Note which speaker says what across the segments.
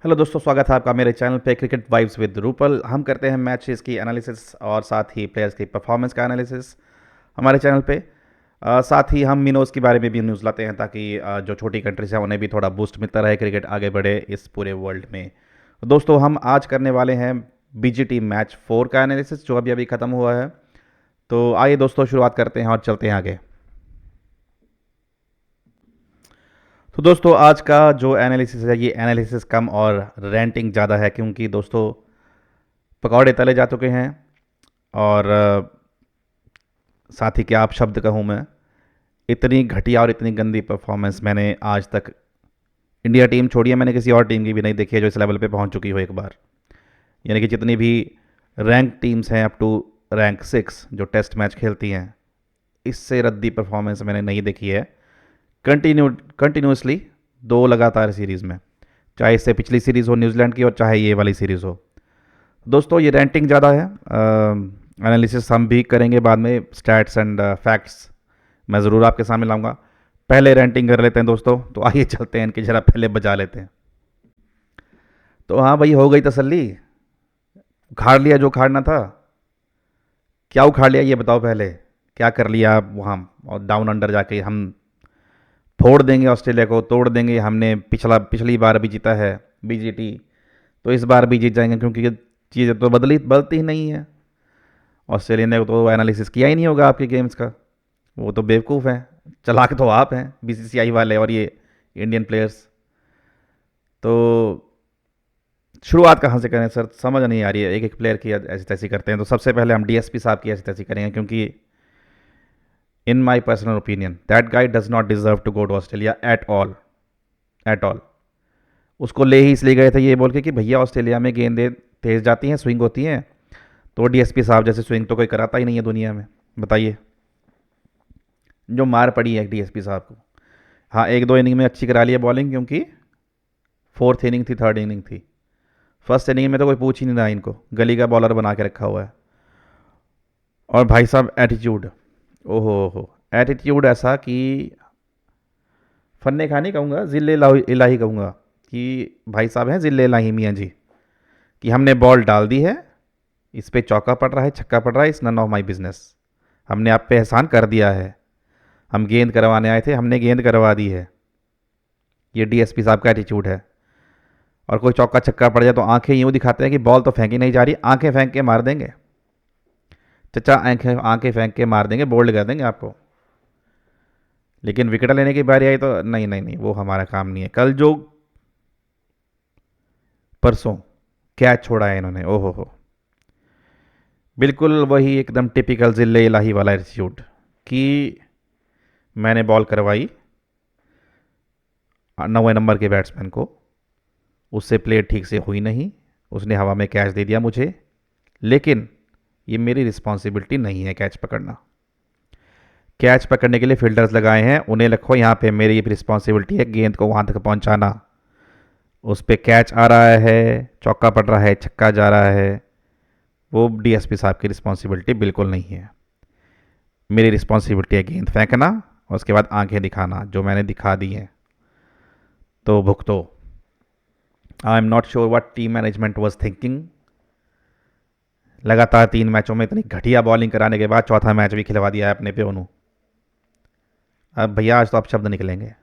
Speaker 1: Hello दोस्तों, स्वागत है आपका मेरे चैनल पे क्रिकेट वाइब्स विद रूपल। हम करते हैं मैचेस की एनालिसिस और साथ ही प्लेयर्स की परफॉर्मेंस का एनालिसिस हमारे चैनल पे। साथ ही हम मिनोज के बारे में भी न्यूज़ लाते हैं ताकि जो छोटी कंट्रीज हैं उन्हें भी थोड़ा बूस्ट मिलता रहे, क्रिकेट आगे बढ़े इस पूरे वर्ल्ड में। दोस्तों, हम आज करने वाले हैं बीजीटी मैच 4 का एनालिसिस जो अभी अभी ख़त्म हुआ है। तो आइए दोस्तों, शुरुआत करते हैं और चलते हैं आगे। तो दोस्तों, आज का जो एनालिसिस है ये एनालिसिस कम और रेंटिंग ज़्यादा है, क्योंकि दोस्तों पकौड़े तले जा चुके हैं। और साथ ही क्या आप शब्द कहूँ मैं, इतनी घटिया और इतनी गंदी परफॉर्मेंस मैंने आज तक, इंडिया टीम छोड़िए, मैंने किसी और टीम की भी नहीं देखी है जो इस लेवल पे पहुंच चुकी हो एक बार। यानी कि जितनी भी रैंक टीम्स हैं अप टू रैंक 6 जो टेस्ट मैच खेलती हैं, इससे रद्दी परफॉर्मेंस मैंने नहीं देखी है। कंटिन्यूसली 2 लगातार सीरीज़ में, चाहे इससे पिछली सीरीज़ हो न्यूजीलैंड की और चाहे ये वाली सीरीज़ हो। दोस्तों, ये रेंटिंग ज़्यादा है। एनालिसिस हम भी करेंगे बाद में, स्टैट्स एंड फैक्ट्स मैं ज़रूर आपके सामने लाऊंगा। पहले रेंटिंग कर लेते हैं दोस्तों, तो आइए चलते हैं इनकी जरा पहले बजा लेते हैं। तो हाँ भाई, हो गई तसल्ली? उखाड़ लिया जो उखाड़ना था? क्या उखाड़ लिया ये बताओ पहले। क्या कर लिया आप वहाँ और डाउन अंडर जाके? हम फोड़ देंगे ऑस्ट्रेलिया को, तोड़ देंगे। हमने पिछली बार भी जीता है बीजीटी, तो इस बार भी जीत जाएंगे, क्योंकि ये चीज़ें तो बदलती ही नहीं है। ऑस्ट्रेलिया ने तो एनालिसिस किया ही नहीं होगा आपके गेम्स का, वो तो बेवकूफ़ हैं। चालाक तो आप हैं, बीसीसीआई वाले और ये इंडियन प्लेयर्स। तो शुरुआत कहाँ से करें सर, समझ नहीं आ रही है। एक एक प्लेयर की ऐसी तैसी करते हैं, तो सबसे पहले हम डीएसपी साहब की ऐसी तैसी करेंगे, क्योंकि in my personal opinion that guy does not deserve to go to Australia at all, at all. उसको ले ही इसलिए गए थे ये बोल के कि भैया ऑस्ट्रेलिया में गेंदें तेज़ जाती हैं, स्विंग होती हैं, तो डीएसपी साहब जैसे स्विंग तो कोई कराता ही नहीं है दुनिया में। बताइए, जो मार पड़ी है डीएसपी साहब को। हाँ, 1-2 इनिंग में अच्छी करा लिया बॉलिंग, क्योंकि 4th इनिंग थी, 3rd इनिंग थी। फर्स्ट इनिंग में तो कोई पूछ ही नहीं रहा, इनको गली का बॉलर बना के रखा हुआ है। और भाई साहब एटीट्यूड, ओहो हो, एटीट्यूड ऐसा कि फन्ने खानी कहूँगा, जिले इलाही कहूँगा, कि भाई साहब हैं जिले इलाही मियाँ जी, कि हमने बॉल डाल दी है, इस पे चौका पड़ रहा है, छक्का पड़ रहा है, इस नन ऑफ माई बिजनेस। हमने आप पे एहसान कर दिया है, हम गेंद करवाने आए थे, हमने गेंद करवा दी है। ये डीएसपी साहब का एटीट्यूड है। और कोई चौका छक्का पड़ जाए तो आंखें यूँ दिखाते हैं कि बॉल तो फेंकी नहीं जा रही, आंखें फेंक के मार देंगे। चचा, आंखें आंखें फेंक के मार देंगे, बोल्ड कर देंगे आपको। लेकिन विकेट लेने की बारी आई तो नहीं नहीं नहीं, वो हमारा काम नहीं है। कल जो परसों कैच छोड़ा है इन्होंने, ओहो हो, बिल्कुल वही एकदम टिपिकल जिले इलाही वाला एटीट्यूड, कि मैंने बॉल करवाई 9वें नंबर के बैट्समैन को, उससे प्ले ठीक से हुई नहीं, उसने हवा में कैच दे दिया मुझे, लेकिन ये मेरी रिस्पॉन्सिबिलिटी नहीं है कैच पकड़ना। कैच पकड़ने के लिए फील्डर्स लगाए हैं, उन्हें रखो यहाँ पे, मेरी रिस्पॉन्सिबिलिटी है गेंद को वहाँ तक पहुँचाना। उस पर कैच आ रहा है, चौका पड़ रहा है, छक्का जा रहा है, वो डीएसपी साहब की रिस्पॉन्सिबिलिटी बिल्कुल नहीं है। मेरी रिस्पॉन्सिबिलिटी है गेंद फेंकना और उसके बाद आंखें दिखाना, जो मैंने दिखा दी हैं, तो भुगतो। I am not sure what team management was thinking. लगातार 3 मैचों में इतनी घटिया बॉलिंग कराने के बाद चौथा मैच भी खिलवा दिया है अपने पे उन्होंने। अब भैया आज तो आप शब्द निकलेंगे।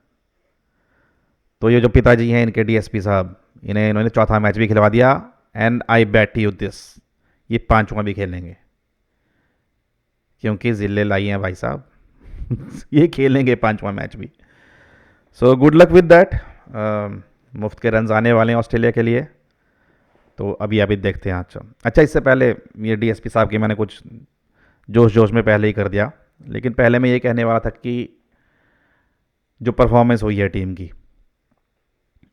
Speaker 1: तो ये जो पिताजी हैं इनके, डीएसपी साहब, इन्होंने चौथा मैच भी खिलवा दिया। And I bat you this, ये पांचवा भी खेलेंगे, क्योंकि जिले लाई हैं भाई साहब। ये खेलेंगे पांचवा मैच भी। So good luck with that. मुफ्त के रन आने वाले हैं ऑस्ट्रेलिया के लिए, तो अभी अभी देखते हैं। अच्छा, इससे पहले ये डीएसपी साहब की मैंने कुछ जोश जोश में पहले ही कर दिया, लेकिन पहले मैं ये कहने वाला था कि जो परफॉर्मेंस हुई है टीम की,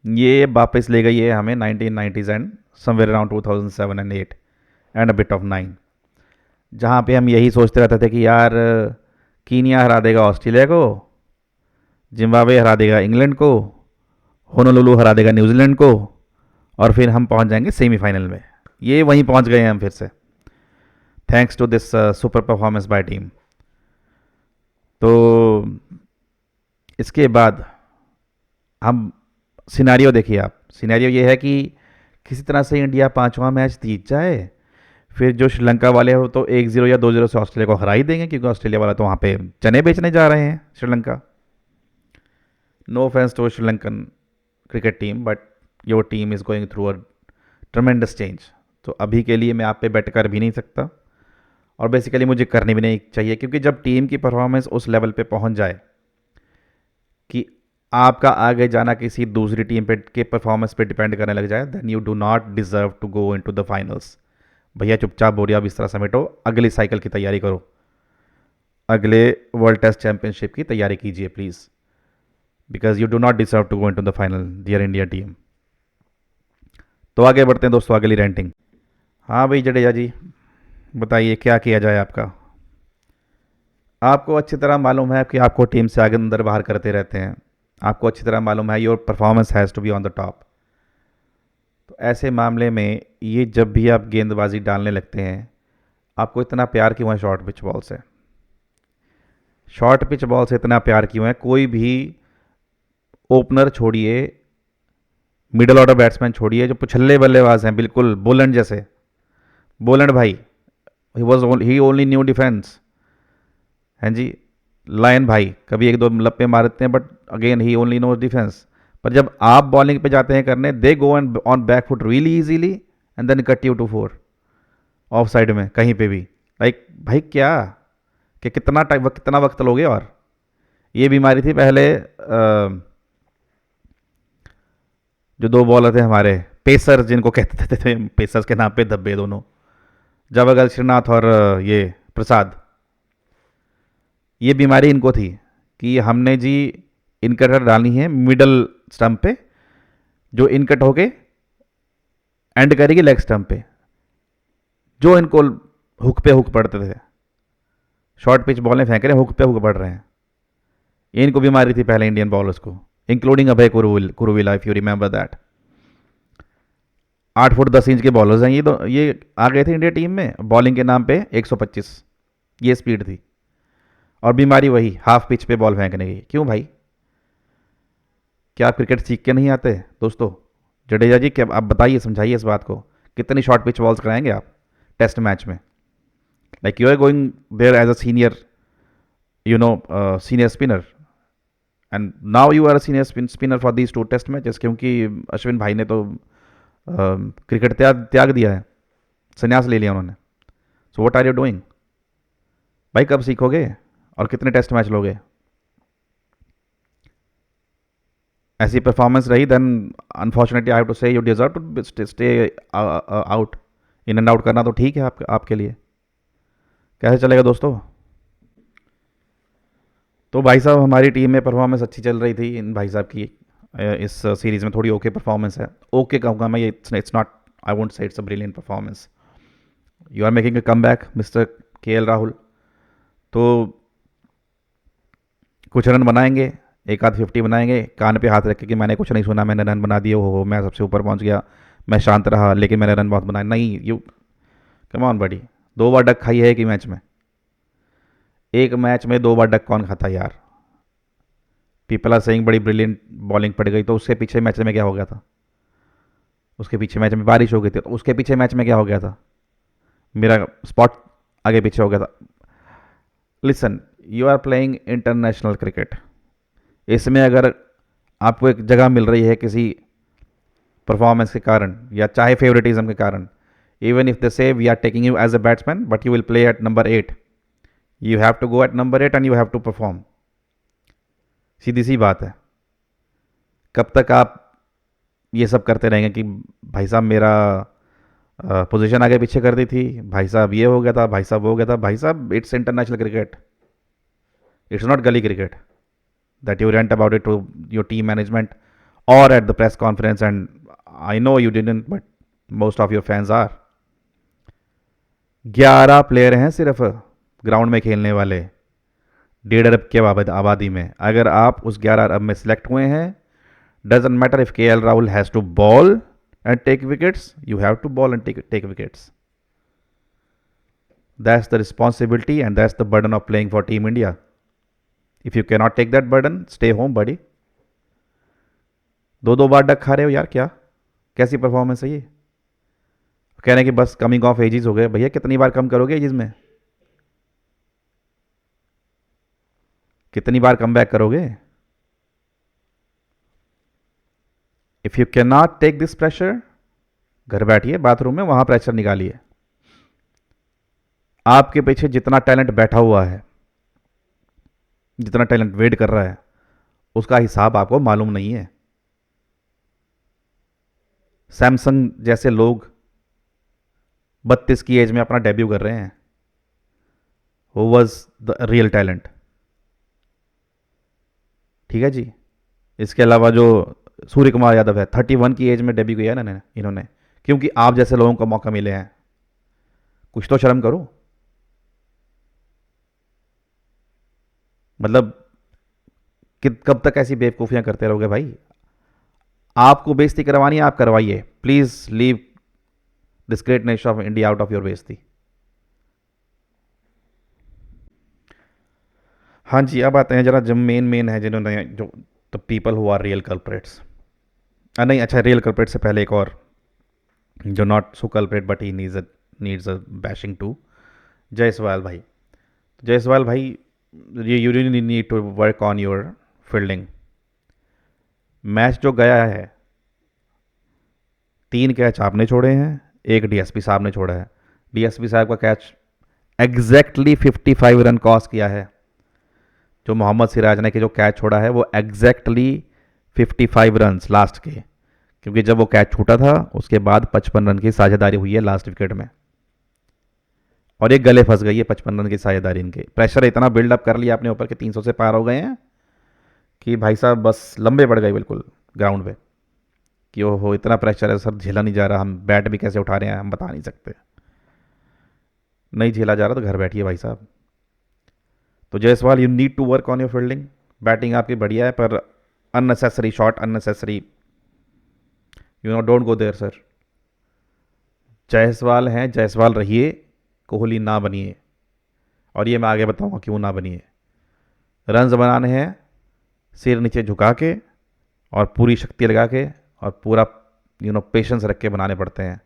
Speaker 1: ये वापस ले गई है हमें 1990s and somewhere around 2007 and 8 and a bit of 9, जहाँ पे हम यही सोचते रहते थे कि यार कीनिया हरा देगा ऑस्ट्रेलिया को, जिम्बाब्वे हरा देगा इंग्लैंड को, होनोलुलु हरा देगा न्यूजीलैंड को, और फिर हम पहुंच जाएंगे सेमीफाइनल में। ये वहीं पहुंच गए हैं हम फिर से, thanks to this super performance by team. तो इसके बाद हम सिनेरियो देखिए आप, सिनेरियो ये है कि किसी तरह से इंडिया पांचवा मैच जीत जाए, फिर जो श्रीलंका वाले हो तो 1-0 या 2-0 से ऑस्ट्रेलिया को हरा ही देंगे, क्योंकि ऑस्ट्रेलिया वाला तो वहाँ पे चने बेचने जा रहे हैं Sri Lanka. No offence to Sri Lankan cricket team, but your team is going through a tremendous change. तो अभी के लिए मैं आप पे बेट कर भी नहीं सकता, और बेसिकली मुझे करनी भी नहीं चाहिए, क्योंकि जब टीम की परफॉर्मेंस उस लेवल पे पहुंच जाए कि आपका आगे जाना किसी दूसरी टीम पे के परफॉर्मेंस पे डिपेंड करने लग जाए, then you do not deserve to go into the finals. भैया चुपचाप बोरिया बिस्तरा समेटो, अगली साइकिल की तैयारी करो, अगले वर्ल्ड टेस्ट चैंपियनशिप की तैयारी कीजिए please, because you do not deserve to go into the final dear India team. तो आगे बढ़ते हैं दोस्तों, अगली रैंटिंग। हाँ भाई जडेजा जी, बताइए क्या किया जाए आपका। आपको अच्छी तरह मालूम है कि आपको टीम से आगे अंदर बाहर करते रहते हैं, आपको अच्छी तरह मालूम है your performance has to be on the top. तो ऐसे मामले में ये जब भी आप गेंदबाजी डालने लगते हैं, आपको इतना प्यार क्यों है शॉर्ट पिच बॉल से? शॉर्ट पिच बॉल से इतना प्यार क्यों है? कोई भी ओपनर छोड़िए, मिडल ऑर्डर बैट्समैन छोड़िए, जो पुछल्ले बल्लेबाज हैं बिल्कुल बोलंड जैसे, बोलंड भाई, ही ओनली न्यू डिफेंस, हैं जी, लायन भाई कभी एक दो लप्पे मारते हैं, बट अगेन ही ओनली नोज डिफेंस। पर जब आप बॉलिंग पे जाते हैं करने, they go and on back foot really easily and then cut you to four off side में कहीं पे भी। लाइक भाई क्या, कि कितना टाइम, कितना वक्त लोगे? और ये बीमारी थी पहले, जो दो बॉलर थे हमारे पेसर, जिनको कहते थे पेसर्स के नाम पे धब्बे दोनों, जवागल श्रीनाथ और ये प्रसाद, ये बीमारी इनको थी कि हमने जी इनकटर डालनी है मिडल स्टंप पे, जो इनकट होके एंड करेगी लेग स्टंप पे, जो इनको हुक पे हुक पड़ते थे, शॉर्ट पिच बॉलें फेंक रहे हैं, हुक पे हुक पड़ रहे हैं। ये इनको बीमारी थी पहले इंडियन बॉलर्स को, including Abhay Kuruvilla, if you remember that. 8 foot 10 inch के बॉलर्स हैं ये आ गए थे इंडिया टीम में बॉलिंग के नाम पे 125, ये स्पीड थी, और बीमारी वही हाफ पिच पे बॉल फेंकने की। क्यों भाई, क्या आप क्रिकेट सीख के नहीं आते दोस्तों? जडेजा जी क्या आप बताइए, समझाइए इस बात को, कितनी शॉर्ट पिच बॉल्स कराएंगे आप टेस्ट मैच में? Like you are going there as a senior, you know, senior spinner, and now you are a senior spinner for these 2 test matches, क्योंकि अश्विन भाई ने तो क्रिकेट त्याग दिया है, संन्यास ले लिया उन्होंने। So what are you doing भाई, कब सीखोगे और कितने टेस्ट मैच लोगे? ऐसी परफॉर्मेंस रही, then unfortunately I have to say you deserve to stay out. In and out करना तो ठीक है आपके लिए, कैसे चलेगा दोस्तों? तो भाई साहब हमारी टीम में परफॉर्मेंस अच्छी चल रही थी, इन भाई साहब की इस सीरीज़ में थोड़ी ओके परफॉर्मेंस है, ओके कहूँगा मैं, ये it's not, I won't say it's a brilliant performance. You are making a come back mister K Rahul, तो कुछ रन बनाएंगे, एक आध 50 बनाएंगे, कान पे हाथ रख के कि मैंने कुछ नहीं सुना, मैंने रन बना दिए, हो मैं सबसे ऊपर पहुंच गया, मैं शांत रहा लेकिन मैंने रन बहुत बनाए। नहीं, यू कम ऑन बडी, 2 बार डक खाई है एक ही मैच में, एक मैच में 2 बार डक कौन खाता यार? पीपल आर सेइंग बड़ी ब्रिलियंट बॉलिंग पड़ गई, तो उसके पीछे मैच में क्या हो गया था? उसके पीछे मैच में बारिश हो गई थी, तो उसके पीछे मैच में क्या हो गया था? मेरा स्पॉट आगे पीछे हो गया था। Listen, you are playing international cricket, इसमें अगर आपको एक जगह मिल रही है किसी परफॉर्मेंस के कारण या चाहे फेवरेटिज्म के कारण, even if they say we are taking you as a batsman but you will play at number 8, you have to go at number 8 and you have to perform. सीधी सी बात है। कब तक आप ये सब करते रहेंगे कि भाई साहब मेरा पोजीशन आगे पीछे कर दी थी, भाई साहब ये हो गया था, भाई साहब वो हो गया था? भाई साहब it's international cricket, it's not गली cricket that you rant about it to your team management or at the press conference, and I know you didn't, but most of your fans are। 11 player हैं सिर्फ ground में खेलने वाले 1.5 अरब की आबादी में। अगर आप उस 11 अरब में सिलेक्ट हुए हैं, doesn't matter if K L Rahul has to bowl and take wickets, you have to bowl and take wickets. That's the responsibility and that's the burden of playing for team India. If you cannot take that burden, stay home, buddy। दो दो बार duck खा रहे हो यार, क्या कैसी performance है ये? कह रहे हैं कि बस कमिंग ऑफ एजिस हो गए। भैया कितनी बार कम करोगे एजिस में? कितनी बार कम बैक करोगे? If you can not take this pressure, घर बैठिए बाथरूम में, वहां प्रेशर निकालिए। आपके पीछे जितना टैलेंट बैठा हुआ है, जितना टैलेंट वेट कर रहा है, उसका हिसाब आपको मालूम नहीं है। सैमसंग जैसे लोग 32 की एज में अपना डेब्यू कर रहे हैं। वो वॉज द रियल टैलेंट। ठीक है जी। इसके अलावा जो सूर्य कुमार यादव है, 31 की एज में डेब्यू किया है ना इन्होंने, क्योंकि आप जैसे लोगों को मौका मिले हैं। कुछ तो शर्म करो। मतलब कब तक ऐसी बेवकूफ़ियां करते रहोगे भाई? आपको बेइज्जती करवानी है, आप करवाइए। Please leave this great nation of India out of your बेइज्जती। हाँ जी, अब आते हैं जरा जो मेन है, जिन्होंने जो the people who are real culprits. नहीं, अच्छा, रियल कल्प्रेट से पहले एक और जो not so culprit but he needs a bashing too, Jaiswal भाई। जायसवाल भाई, you really need to work on your fielding. Match जो गया है, 3 कैच आपने छोड़े हैं, एक डीएसपी साहब ने छोड़ा है। डीएसपी साहब का कैच एग्जैक्टली 55 रन कॉस्ट किया है। जो मोहम्मद सिराज ने के जो कैच छोड़ा है वो एग्जैक्टली 55 रन लास्ट के, क्योंकि जब वो कैच छूटा था उसके बाद 55 रन की साझेदारी हुई है लास्ट विकेट में, और एक गले फंस गई है 55 रन की साझेदारी इनके। प्रेशर इतना बिल्डअप कर लिया अपने ऊपर कि 300 से पार हो गए हैं कि भाई साहब बस लंबे पड़ गए बिल्कुल ग्राउंड पे, कि ओहो इतना प्रेशर है सर, झेला नहीं जा रहा, हम बैट भी कैसे उठा रहे हैं हम बता नहीं सकते। नहीं झेला जा रहा तो घर बैठिए भाई साहब। तो Jaiswal, you need to work on your fielding. Batting आपकी बढ़िया है, पर unnecessary shot, unnecessary, you know, don't go there sir. Jaiswal हैं, जायसवाल रहिए, कोहली ना बनिए। और ये मैं आगे बताऊंगा क्यों ना बनिए। रन्स बनाने हैं सिर नीचे झुका के और पूरी शक्ति लगा के और पूरा पेशेंस रख के बनाने पड़ते हैं।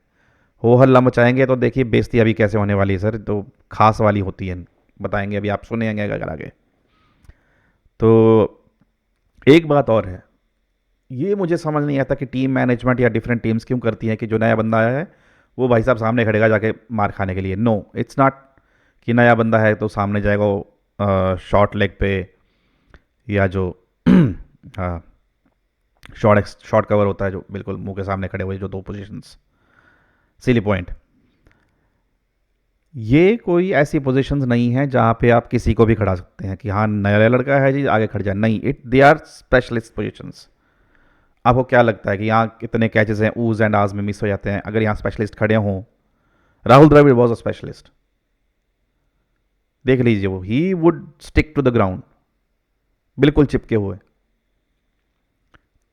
Speaker 1: हो हल्ला मचाएंगे तो देखिए बेइज्जती अभी कैसे होने वाली है सर, तो खास वाली होती है, बताएंगे अभी, आप सुनेंगे अगर आगे। तो एक बात और है, ये मुझे समझ नहीं आता कि टीम मैनेजमेंट या डिफरेंट टीम्स क्यों करती हैं कि जो नया बंदा आया है वो भाई साहब सामने खड़ेगा जाके मार खाने के लिए। नो, इट्स नॉट कि नया बंदा है तो सामने जाएगा वो शॉर्ट लेग पे, या जो शॉर्ट कवर होता है जो बिल्कुल मुंह के सामने खड़े हुए जो 2 पोजीशंस, सिली पॉइंट। ये कोई ऐसी पोजीशंस नहीं है जहाँ पे आप किसी को भी खड़ा सकते हैं कि हाँ नया लड़का है जी आगे खड़ जाए। नहीं, दे आर स्पेशलिस्ट पोजीशंस। आपको क्या लगता है कि यहाँ कितने कैचेस हैं ऊज एंड आज में मिस हो जाते हैं? अगर यहाँ स्पेशलिस्ट खड़े हों, Rahul Dravid was a specialist, देख लीजिए, वो ही would stick to the ground, बिल्कुल चिपके हुए।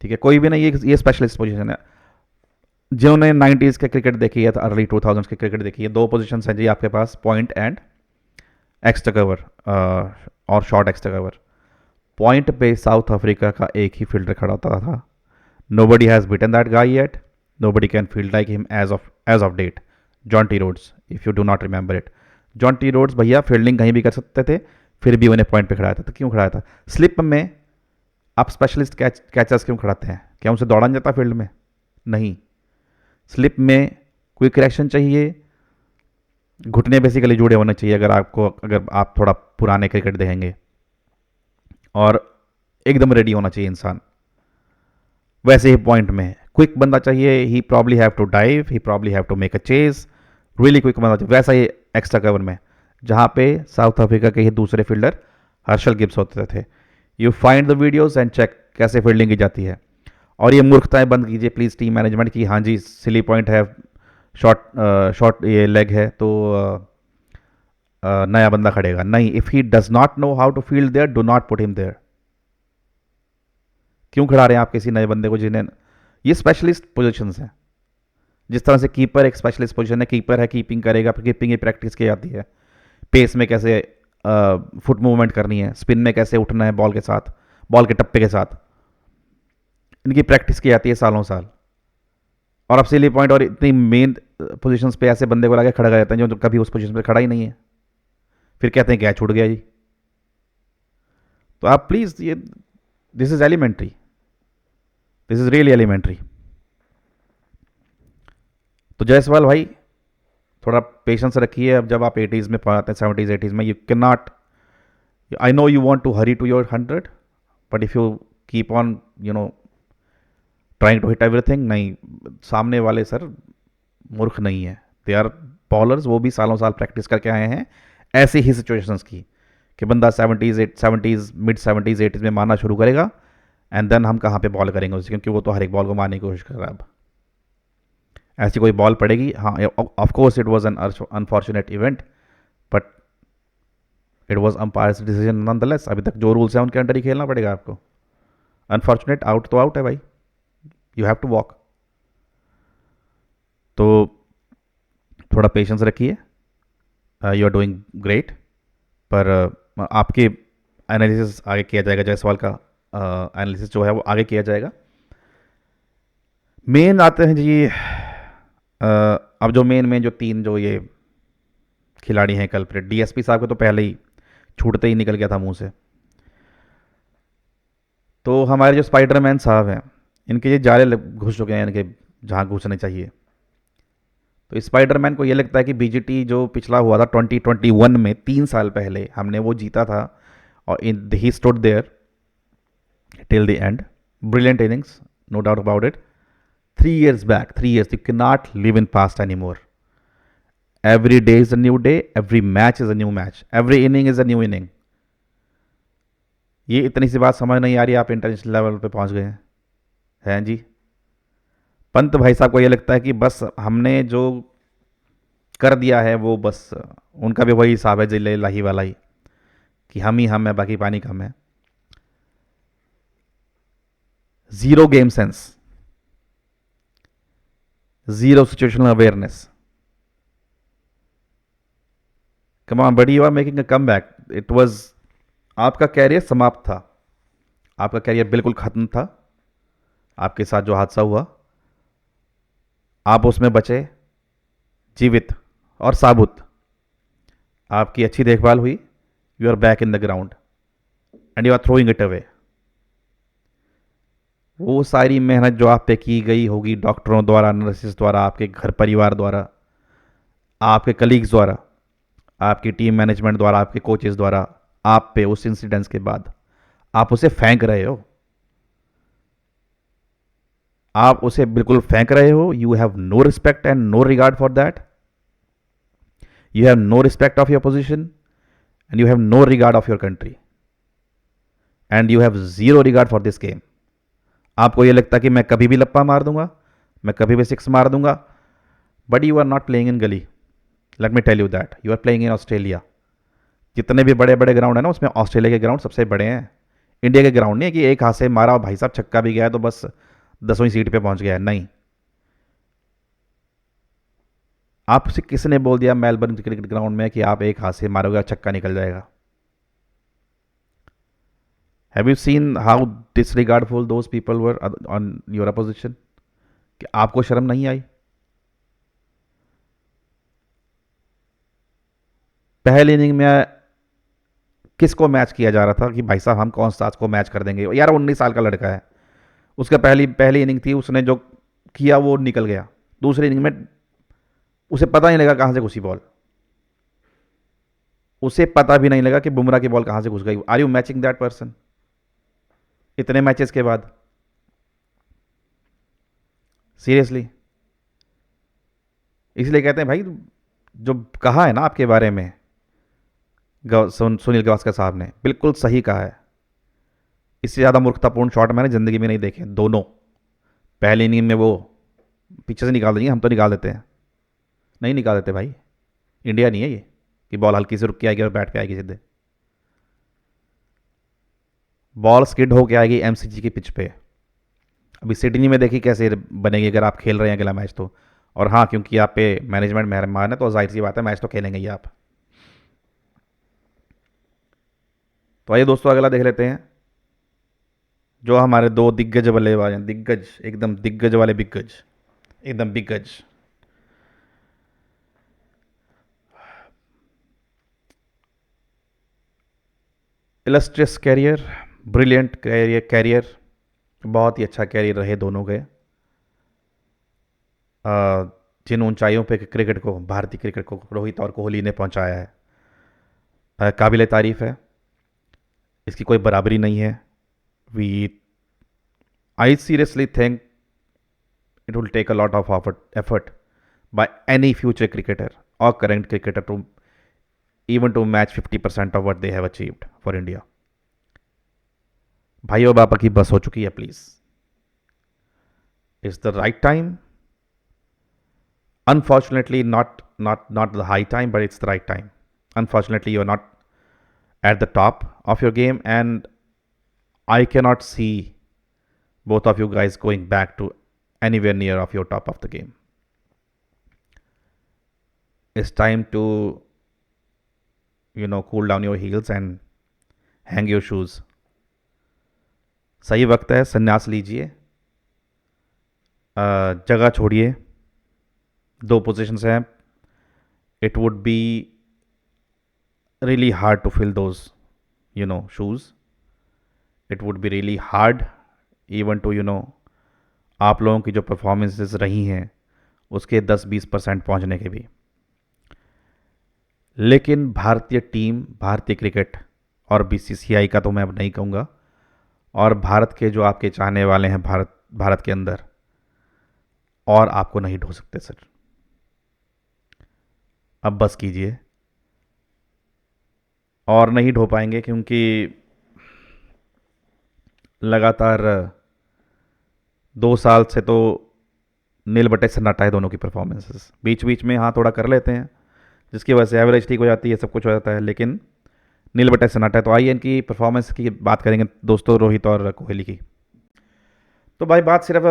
Speaker 1: ठीक है, कोई भी नहीं, ये स्पेशलिस्ट पोजीशन है। जिन्होंने 90s के क्रिकेट देखी है, अर्ली 2000s के क्रिकेट देखी है, 2 पोजीशन हैं जी आपके पास, पॉइंट एंड एक्स्ट्रा कवर, और शॉर्ट एक्स्ट्रा कवर। पॉइंट पे साउथ अफ्रीका का एक ही फील्डर खड़ा होता था। Nobody has beaten that guy yet, nobody can field like him as of date, Jonty Rhodes, if you do not remember it. Jonty Rhodes भैया fielding कहीं भी कर सकते थे, फिर भी उन्हें पॉइंट पे खड़ाया था। तो क्यों खड़ाया था? स्लिप में आप स्पेशलिस्ट कैचर्स क्यों खड़ाते हैं? क्या उनसे दौड़ा नहीं जाता फील्ड में? नहीं, स्लिप में क्विक रिएक्शन चाहिए, घुटने बेसिकली जुड़े होने चाहिए अगर आप थोड़ा पुराने क्रिकेट देखेंगे, और एकदम रेडी होना चाहिए इंसान। वैसे ही पॉइंट में क्विक बंदा चाहिए, he probably have to dive, he probably have to make a chase, really quick बंदा चाहिए। वैसा ही एक्स्ट्रा कवर में, जहाँ पे साउथ अफ्रीका के ही दूसरे फील्डर हर्षल गिब्स होते थे। You find the videos and check कैसे फील्डिंग की जाती है। और ये मूर्खताएं बंद कीजिए प्लीज़ टीम मैनेजमेंट की। हाँ जी, सिली पॉइंट है, शॉर्ट ये लेग है तो नया बंदा खड़ेगा। नहीं, if he does not know how to field there, do not put him there. क्यों खड़ा रहे हैं आप किसी नए बंदे को जिन्हें, ये स्पेशलिस्ट पोजीशंस हैं। जिस तरह से कीपर एक स्पेशलिस्ट पोजीशन है, कीपर है कीपिंग करेगा, कीपिंग की प्रैक्टिस की जाती है, पेस में कैसे फुट मूवमेंट करनी है, स्पिन में कैसे उठना है बॉल के साथ, बॉल के टप्पे के साथ। इनकी प्रैक्टिस की जाती है सालों साल, और अब सिली पॉइंट और इतनी मेन पोजीशंस पे ऐसे बंदे को लाके खड़ा कर देते हैं जो कभी उस पोजीशन पे खड़ा ही नहीं है, फिर कहते हैं क्या छूट गया जी। तो आप प्लीज़ ये, this is elementary, this is really elementary. तो जायसवाल भाई थोड़ा पेशेंस रखिए। अब जब आप 80s में पढ़ाते हैं, 70s 80s में, you can not, I know you want to hurry to your 100, but if you keep on trying to hit everything, नहीं, सामने वाले सर मूर्ख नहीं है, दे आर बॉलर्स, वो भी सालों साल प्रैक्टिस करके आए हैं ऐसी ही सिचुएशंस की, कि बंदा 70s मिड 70s 80s में मारना शुरू करेगा, एंड देन हम कहाँ पे बॉल करेंगे उसे, क्योंकि वो तो हर एक बॉल को मारने की कोशिश कर रहा है। अब ऐसी कोई बॉल पड़ेगी, हाँ, of course it was an unfortunate event, but it was umpires decision nonetheless. अभी तक जो रूल्स हैं उनके अंडर ही खेलना पड़ेगा आपको। अनफॉर्चुनेट आउट तो आउट है भाई, यू हैव टू वॉक। तो थोड़ा पेशेंस रखिए, यू आर डूइंग ग्रेट, पर आपके एनालिसिस आगे किया जाएगा, जायसवाल का एनालिसिस जो है वो आगे किया जाएगा। मेन आते हैं जी, अब जो मेन जो तीन जो ये खिलाड़ी हैं कल्प्रिट, डीएसपी साहब के तो पहले ही छूटते ही निकल गया था मुंह से। तो हमारे जो स्पाइडरमैन साहब हैं, इनके ये जाले घुस चुके हैं इनके जहाँ घुसने चाहिए। तो स्पाइडरमैन को ये लगता है कि बीजीटी जो पिछला हुआ था 2021 में, 3 साल पहले हमने वो जीता था, और इन he stood there till the end, brilliant innings, no doubt about it. 3 years back, 3 years, you cannot live in past anymore. Every day is a new day, every match is a new match, every inning is a new inning. ये इतनी सी बात समझ नहीं आ रही, आप international level पे पहुंच गए हैं जी। पंत भाई साहब को ये लगता है कि बस हमने जो कर दिया है वो बस, उनका भी वही हिसाब है जिले लाही वाला ही, कि हम है, बाकी पानी कम है। Zero game sense, zero situational awareness. Come on buddy, you are making a come back. It was, आपका कैरियर समाप्त था, आपका कैरियर बिल्कुल खत्म था। आपके साथ जो हादसा हुआ, आप उसमें बचे जीवित और साबुत, आपकी अच्छी देखभाल हुई, you are back in the ground and you are throwing it away. वो सारी मेहनत जो आप पे की गई होगी डॉक्टरों द्वारा, नर्सिस द्वारा, आपके घर परिवार द्वारा, आपके कलीग्स द्वारा, आपकी टीम मैनेजमेंट द्वारा, आपके कोचेस द्वारा, आप पे उस इंसिडेंस के बाद आप उसे फेंक रहे हो, आप उसे बिल्कुल फेंक रहे हो। You have no respect and no regard for that, you have no respect of your position, and you have no regard of your country, and you have zero regard for this game. आपको यह लगता है कि मैं कभी भी लप्पा मार दूंगा, मैं कभी भी सिक्स मार दूंगा, but you are not playing in गली। Let me tell you that, you are playing in Australia. जितने भी बड़े बड़े ग्राउंड है ना, उसमें ऑस्ट्रेलिया के ग्राउंड सबसे बड़े हैं। इंडिया के ग्राउंड नहीं है कि एक हाथ से मारा और भाई साहब छक्का भी गया है तो बस 10वीं सीट पे पहुंच गया है, नहीं। आपसे किसने बोल दिया मेलबर्न क्रिकेट ग्राउंड में कि आप एक हाथ से मारोगे और छक्का निकल जाएगा? Have you seen how disregardful those people were on your opposition? कि आपको शर्म नहीं आई? पहले इनिंग में किसको मैच किया जा रहा था कि भाई साहब हम कौन सा को मैच कर देंगे यार, 19 साल का लड़का है, उसका पहली इनिंग थी, उसने जो किया वो निकल गया। दूसरी इनिंग में उसे पता नहीं लगा कहां से घुसी बॉल, उसे पता भी नहीं लगा कि बुमराह की बॉल कहां से घुस गई। Are you matching that person इतने मैचेस के बाद? सीरियसली? इसलिए कहते हैं भाई, जो कहा है ना आपके बारे में सुनील गावस्कर साहब ने, बिल्कुल सही कहा है। इससे ज़्यादा मूर्खतापूर्ण शॉट मैंने ज़िंदगी में नहीं देखे। दोनों पहली इनिंग में वो पीछे से निकाल देंगे, हम तो निकाल देते हैं, नहीं निकाल देते भाई। इंडिया नहीं है ये कि बॉल हल्की से रुक के आएगी और बैठ के आएगी सीधे। बॉल स्किड होके आएगी एमसीजी की पिच पे। अभी सिडनी में देखिए कैसे बनेगी अगर आप खेल रहे हैं अगला मैच तो। और हाँ, क्योंकि आप पे मैनेजमेंट मेहरबान है तो जाहिर सी बात है मैच तो खेलेंगे ही आप। तो आइए दोस्तों अगला देख लेते हैं। जो हमारे दो दिग्गज बल्लेबाज हैं, दिग्गज, एकदम दिग्गज वाले दिग्गज, एकदम दिग्गज। इलस्ट्रियस कैरियर, ब्रिलियंट कैरियर, बहुत ही अच्छा कैरियर रहे दोनों के। जिन ऊंचाइयों पे क्रिकेट को, भारतीय क्रिकेट को रोहित और कोहली ने पहुंचाया है, काबिल तारीफ़ है। इसकी कोई बराबरी नहीं है। We I seriously think it will take a lot of effort by any future cricketer or current cricketer to even to match 50% of what they have achieved for India. भाइयों बापा की बस हो चुकी है, please. It's the right time, unfortunately not the high time, but it's the right time. Unfortunately you're not at the top of your game, and I cannot see both of you guys going back to anywhere near of your top of the game. It's time to cool down your heels and hang your shoes. सही वक्त है, संन्यास लीजिए, जगह छोड़िए। दो positions हैं, it would be really hard to fill those shoes. It would be really hard even to आप लोगों की जो परफॉर्मेंसेस रही हैं उसके 10-20% पहुंचने के भी। लेकिन भारतीय टीम, भारतीय क्रिकेट और बीसीसीआई का तो मैं अब नहीं कहूँगा, और भारत के जो आपके चाहने वाले हैं भारत के अंदर, और आपको नहीं ढो सकते सर। अब बस कीजिए, और नहीं ढो पाएंगे क्योंकि लगातार 2 साल से तो नील बटे सन्नाटा है दोनों की परफॉर्मेंसेस। बीच बीच में हाँ थोड़ा कर लेते हैं जिसकी वजह से एवरेज ठीक हो जाती है, सब कुछ हो जाता है, लेकिन नील बटे सन्नाटा है। तो आइए इनकी परफॉर्मेंस की बात करेंगे दोस्तों, रोहित और कोहली की। तो भाई बात सिर्फ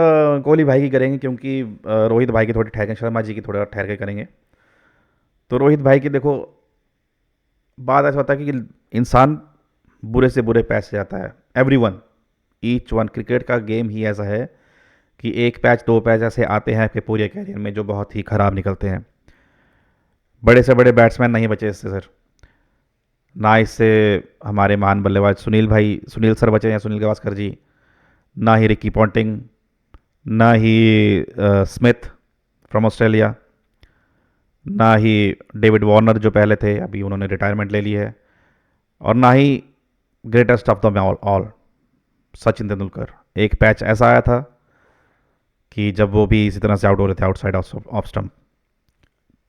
Speaker 1: कोहली भाई की करेंगे क्योंकि रोहित भाई की थोड़ी ठहर के, शर्मा जी की थोड़ा ठहर के करेंगे। तो रोहित भाई की देखो, बात ऐसा होता है कि इंसान बुरे से बुरे पैच से जाता है। Every one, each one, cricket का गेम ही ऐसा है कि एक पैच, दो पैच ऐसे आते हैं आपके पूरे कैरियर में जो बहुत ही ख़राब निकलते हैं। बड़े से बड़े बैट्समैन नहीं बचे इससे सर, ना इससे हमारे महान बल्लेबाज सुनील सर बचे हैं, सुनील गावस्कर जी, ना ही रिकी पॉन्टिंग, ना ही स्मिथ फ्रॉम ऑस्ट्रेलिया, ना ही डेविड वार्नर जो पहले थे, अभी उन्होंने रिटायरमेंट ले ली है, और ना ही greatest of the all Sachin Tendulkar. एक पैच ऐसा आया था कि जब वो भी इसी तरह से आउट हो रहे थे आउटसाइड ऑफ स्टंप।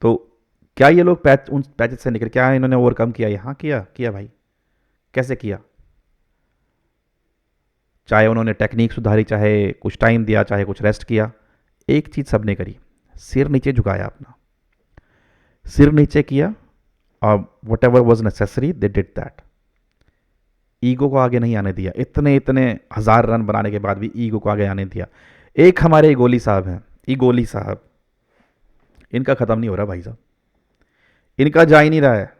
Speaker 1: तो क्या ये लोग उन पैचेस से निकल, क्या इन्होंने ओवरकम किया? हाँ किया भाई। कैसे किया? चाहे उन्होंने टेक्निक सुधारी, चाहे कुछ टाइम दिया, चाहे कुछ रेस्ट किया, एक चीज़ सबने करी, सिर नीचे झुकाया अपना, सिर नीचे किया, और what ever was necessary they did that. Ego को आगे नहीं आने दिया। इतने इतने 1000 रन बनाने के बाद भी ईगो को आगे आने दिया। एक हमारे ईगोली साहब हैं, ईगोली साहब, इनका ख़त्म नहीं हो रहा भाई साहब, इनका जा ही नहीं रहा है।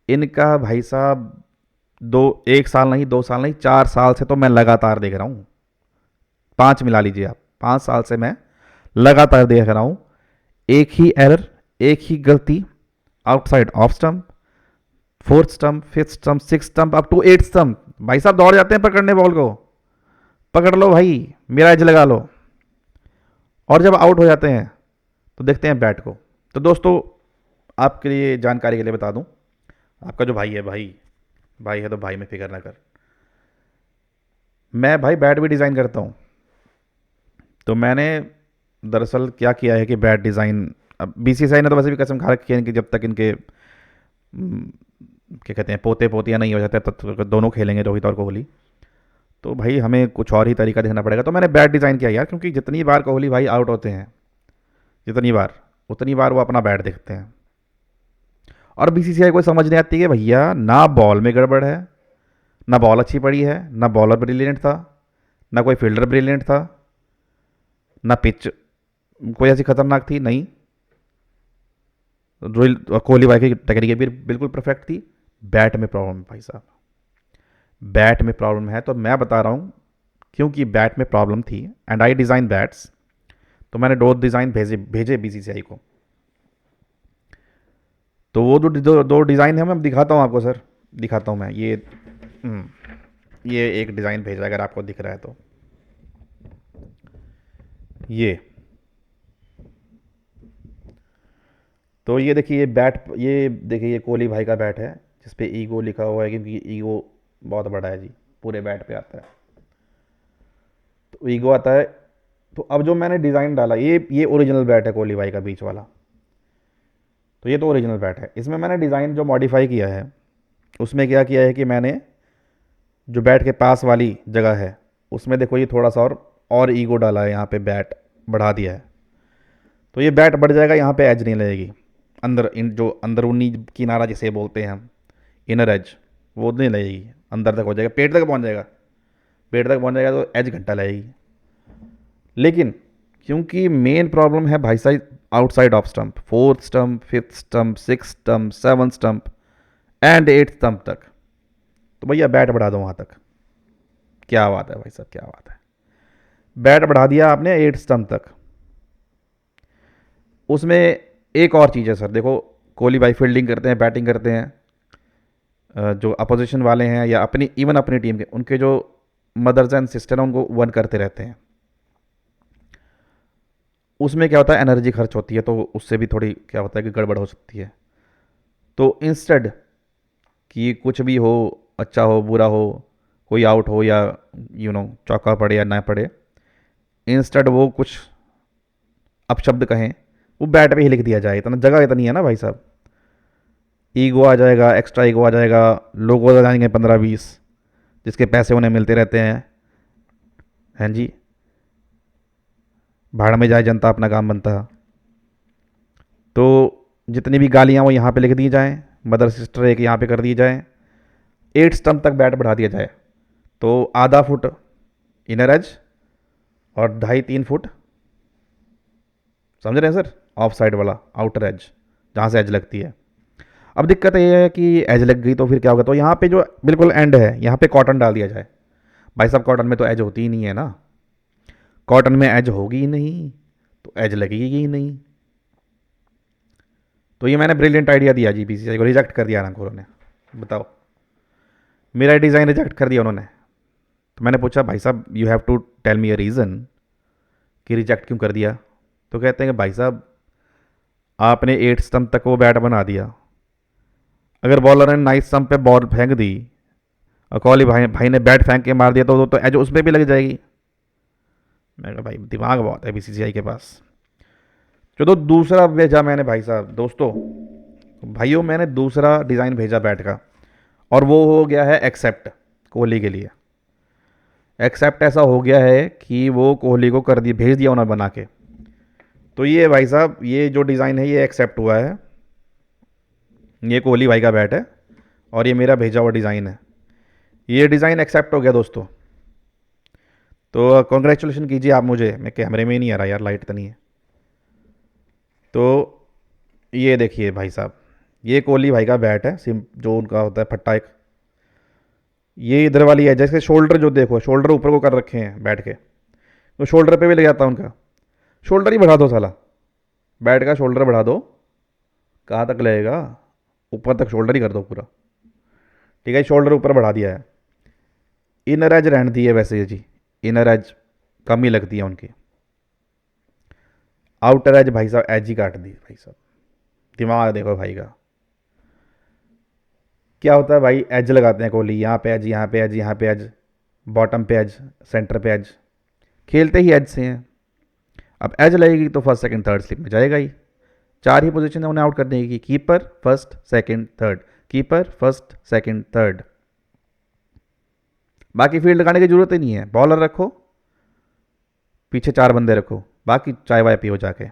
Speaker 1: इनका भाई साहब 1 साल नहीं, 2 साल नहीं, 4 साल से तो मैं लगातार देख रहा हूँ। 5 मिला लीजिए आप, 5 साल से मैं लगातार देख रहा हूँ। एक ही एरर, एक ही गलती, outside off stump, 4th stump, 5th stump, 6th stump, up to 8th stump. भाई साहब दौड़ जाते हैं पकड़ने बॉल को, पकड़ लो भाई, मेरा एज लगा लो, और जब आउट हो जाते हैं तो देखते हैं बैट को। तो दोस्तों आपके लिए जानकारी के लिए बता दूं, आपका जो भाई है, भाई है तो भाई में फिक्र ना कर, मैं भाई बैट भी डिज़ाइन करता हूँ। तो मैंने दरअसल क्या किया है कि बैट डिज़ाइन, अब बीसीसीआई ने तो वैसे भी कसम खा रखी है कि जब तक इनके क्या कहते हैं पोते पोतियाँ नहीं हो जाते तब तक दोनों खेलेंगे, रोहित और कोहली। तो भाई हमें कुछ और ही तरीका देखना पड़ेगा। तो मैंने बैट डिज़ाइन किया यार, क्योंकि जितनी बार कोहली भाई आउट होते हैं, जितनी बार, उतनी बार वो अपना बैट देखते हैं। और बीसीसीआई को समझ नहीं आती है भैया, ना बॉल में गड़बड़ है, ना बॉल अच्छी पड़ी है, ना बॉलर ब्रिलियंट था, ना कोई फील्डर ब्रिलियंट था, ना पिच कोई ऐसी खतरनाक थी, नहीं। कोहली भाई की टेक्निक भी बिल्कुल परफेक्ट थी, बैट में प्रॉब्लम है भाई साहब। बैट में प्रॉब्लम है, तो मैं बता रहा हूँ क्योंकि बैट में प्रॉब्लम थी एंड आई डिज़ाइन बैट्स, तो मैंने दो डिज़ाइन भेजे भेजे बीसीसीआई को। तो वो दो डिज़ाइन है, मैं दिखाता हूँ आपको सर, दिखाता हूँ मैं। ये एक डिज़ाइन भेजा, अगर आपको दिख रहा है तो ये। तो ये देखिए ये बैट, ये देखिए ये कोहली भाई का बैट है जिस पे ईगो लिखा हुआ है, क्योंकि ईगो बहुत बड़ा है जी, पूरे बैट पे आता है, तो ईगो आता है। तो अब जो मैंने डिज़ाइन डाला, ये ओरिजिनल बैट है कोहली भाई का, बीच वाला। तो ये तो ओरिजिनल बैट है। इसमें मैंने डिज़ाइन जो मॉडिफाई किया है, उसमें क्या किया है कि मैंने जो बैट के पास वाली जगह है उसमें देखो ये थोड़ा सा और ईगो डाला है, यहाँ पे बैट बढ़ा दिया है। तो ये बैट बढ़ जाएगा, यहाँ पे एज नहीं लगेगी, अंदर इन जो अंदरूनी किनारा जिसे बोलते हैं हम, इनर एज, वो नहीं लगेगी, अंदर तक हो जाएगा, पेट तक पहुँच जाएगा। पेट तक पहुँच जाएगा तो एज घंटा लगेगी। लेकिन क्योंकि मेन प्रॉब्लम है भाई साहब outside off stump, fourth stump, fifth stump, six stump, seven stump and eight stump तक, तो भैया बैट बढ़ा दो वहाँ तक। क्या बात है भाई साहब, क्या बात है, बैट बढ़ा दिया आपने एट स्टंप तक। उसमें एक और चीज़ है सर, देखो कोहली भाई फील्डिंग करते हैं, बैटिंग करते हैं, जो अपोजिशन वाले हैं या अपनी इवन अपनी टीम के, उनके जो मदर्स एंड सिस्टर हैं उनको वन करते रहते हैं। उसमें क्या होता है, एनर्जी खर्च होती है, तो उससे भी थोड़ी क्या होता है कि गड़बड़ हो सकती है। तो इंस्टेड कि कुछ भी हो, अच्छा हो बुरा हो, कोई आउट हो या चौका पड़े या ना पड़े, इंस्टेड वो कुछ अपशब्द कहें, वो बैट पे ही लिख दिया जाए। इतना जगह इतनी है ना भाई साहब, ईगो आ जाएगा, एक्स्ट्रा ईगो आ जाएगा, लोगो आ जाएंगे 15-20, जिसके पैसे उन्हें मिलते रहते हैं। हैं जी, भाड़ में जाए जनता, अपना काम बनता। तो जितनी भी गालियाँ वो यहाँ पे लिख दी जाएँ, मदर सिस्टर एक यहाँ पे कर दी जाए, एट स्टंप तक बैट बढ़ा दिया जाए। तो आधा फुट इनर एज और 2.5-3 फुट, समझ रहे हैं सर, ऑफ साइड वाला आउटर एज, जहाँ से एज लगती है। अब दिक्कत ये है कि एज लग गई तो फिर क्या होगा, तो यहाँ पे जो बिल्कुल एंड है यहाँ पे कॉटन डाल दिया जाए। भाई साहब कॉटन में तो एज होती ही नहीं है ना, कॉटन में एज होगी ही नहीं, तो एज लगेगी ही नहीं। तो ये मैंने ब्रिलियंट आइडिया दिया जी, बीसीसीआई को रिजेक्ट कर दिया ना ने, बताओ, मेरा डिज़ाइन रिजेक्ट कर दिया उन्होंने। तो मैंने पूछा भाई साहब you have to tell me a reason कि रिजेक्ट क्यों कर दिया। तो कहते हैं कि भाई साहब आपने एट स्टंप तक वो बैट बना दिया, अगर बॉलर ने नाइट स्टंप पे बॉल फेंक दी और कोहली भाई ने बैट फेंक के मार दिया तो एज उस पर भी लग जाएगी। मैं कहा भाई दिमाग बहुत है बीसीसीआई के पास। चलो दूसरा भेजा मैंने भाई साहब, दोस्तों भाइयों, मैंने दूसरा डिज़ाइन भेजा बैट का, और वो हो गया है एक्सेप्ट कोहली के लिए। एक्सेप्ट ऐसा हो गया है कि वो कोहली को कर दिया, भेज दिया उन्होंने बना के। तो ये भाई साहब ये जो डिज़ाइन है ये एक्सेप्ट हुआ है, ये कोहली भाई का बैट है और ये मेरा भेजा हुआ डिज़ाइन है। ये डिज़ाइन एक्सेप्ट हो गया दोस्तों, तो कॉन्ग्रेचुलेशन कीजिए आप मुझे, मैं कैमरे में ही नहीं आ रहा यार, लाइट तो नहीं है। तो ये देखिए भाई साहब, ये कोहली भाई का बैट है, सिम जो उनका होता है फट्टा एक, ये इधर वाली है, जैसे शोल्डर जो देखो, शोल्डर ऊपर को कर रखे हैं बैठ के, तो शोल्डर पे भी लग जाता है उनका। शोल्डर ही बढ़ा दो साला, बैट का शोल्डर बढ़ा दो, कहाँ तक लगेगा, ऊपर तक शोल्डर ही कर दो पूरा। ठीक है, शोल्डर ऊपर बढ़ा दिया है। इनर एज रहने दी है वैसे जी, इनर एज कम ही लगती है उनकी, आउटर एज भाई साहब एज ही काट दी भाई साहब। दिमाग देखो भाई का, क्या होता है भाई, एज लगाते हैं कोहली, यहाँ पे एज, यहाँ पे एज, यहाँ पे एज, बॉटम पे एज, सेंटर पे एज, खेलते ही एज से हैं। अब एज लगेगी तो फर्स्ट सेकंड थर्ड स्लिप में जाएगा ही। चार ही पोजीशन है उन्हें आउट करने की, keeper first second third, keeper first second third, बाकी फील्ड लगाने की जरूरत ही नहीं है। बॉलर रखो, पीछे चार बंदे रखो, बाकी चाय वाय पियो जाके,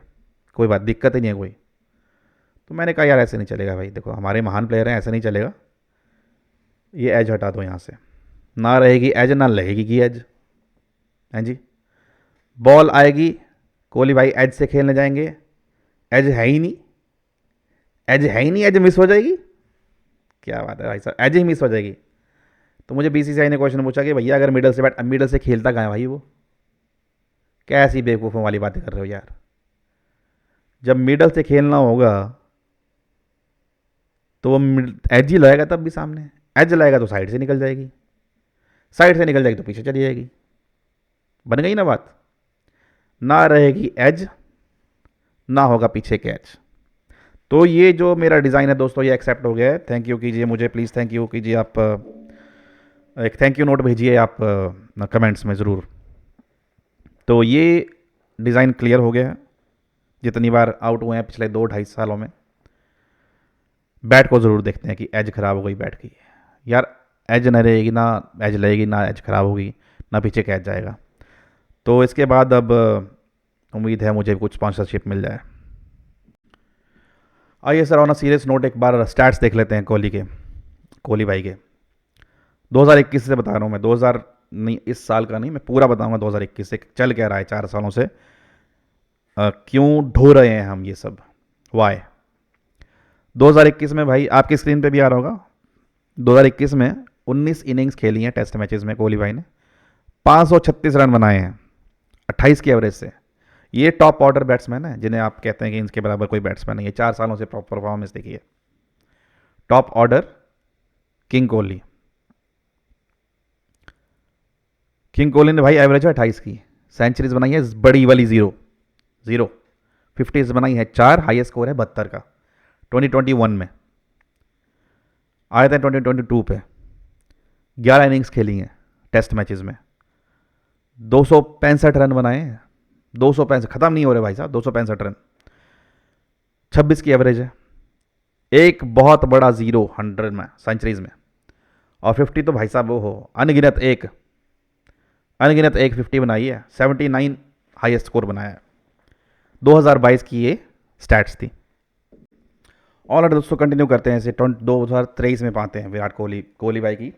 Speaker 1: कोई बात दिक्कत ही नहीं है कोई। तो मैंने कहा यार ऐसे नहीं चलेगा भाई, देखो हमारे महान प्लेयर हैं, ऐसे नहीं चलेगा, ये एज हटा दो यहाँ से, ना रहेगी एज ना लगेगी की एज। हैं जी, बॉल आएगी, कोहली भाई एज से खेलने जाएंगे, एज है ही नहीं, एज है ही नहीं, एज मिस हो जाएगी। क्या बात है भाई साहब, एज ही मिस हो जाएगी। तो मुझे बीसीसीआई ने क्वेश्चन पूछा कि भैया अगर मिडल से खेलता कहाँ है भाई वो? कैसी बेवकूफ़ों वाली बातें कर रहे हो यार। जब मिडल से खेलना होगा तो वो एज ही लाएगा, तब भी सामने एज लाएगा तो साइड से निकल जाएगी, साइड से निकल जाएगी तो पीछे चली जाएगी। बन गई ना बात? ना रहेगी एज, ना होगा पीछे कैच। तो ये जो मेरा डिज़ाइन है दोस्तों, ये एक्सेप्ट हो गया है। थैंक यू कीजिए मुझे, प्लीज़ थैंक यू कीजिए आप। एक थैंक यू नोट भेजिए आप कमेंट्स में ज़रूर। तो ये डिज़ाइन क्लियर हो गया है। जितनी बार आउट हुए हैं पिछले 2-2.5 सालों में, बैट को ज़रूर देखते हैं कि एज ख़राब हो गई बैट की यार। एज न रहेगी, ना एज लगेगी, ना एज ख़राब होगी, ना पीछे कैच जाएगा। तो इसके बाद अब उम्मीद है मुझे कुछ स्पॉन्सरशिप मिल जाए। आइए sir, on a serious note एक बार स्टैट्स देख लेते हैं कोहली भाई के। 2021 से बता रहा हूँ मैं, 2000 नहीं, इस साल का नहीं, मैं पूरा बताऊंगा 2021 से चल क्या रहा है 4 सालों से। क्यों ढो रहे हैं हम ये सब, वाई। 2021 में भाई आपकी स्क्रीन पे भी आ रहा होगा, 2021 में 19 इनिंग्स खेली हैं टेस्ट मैचेस में कोहली भाई ने, 536 रन बनाए हैं 28 की एवरेज से। ये टॉप ऑर्डर बैट्समैन है जिन्हें आप कहते हैं कि इनके बराबर कोई बैट्समैन नहीं है। 4 सालों से परफॉर्मेंस देखिए, top order king Kohli. King Kohli ने भाई एवरेज है 28 की, सेंचुरीज बनाई है बड़ी वाली 0 50 बनाई है 4, हाईएस्ट स्कोर है 72 का 2021 में। आए थे 2022 पे, 11 इनिंग्स खेली हैं टेस्ट मैचेस में, 265 रन बनाए हैं। 265 ख़त्म नहीं हो रहे भाई साहब, 265 रन, 26 की एवरेज है। एक बहुत बड़ा 0 100 में, सेंचुरीज में। और 50 तो भाई साहब वो हो अनगिनत एक 50 बनाई है, 79 हाईएस्ट स्कोर बनाया है। 2022 की ये स्टैट्स थी। ऑल राइट दोस्तों, कंटिन्यू करते हैं इसे। 2023 में पाते हैं विराट कोहली भाई की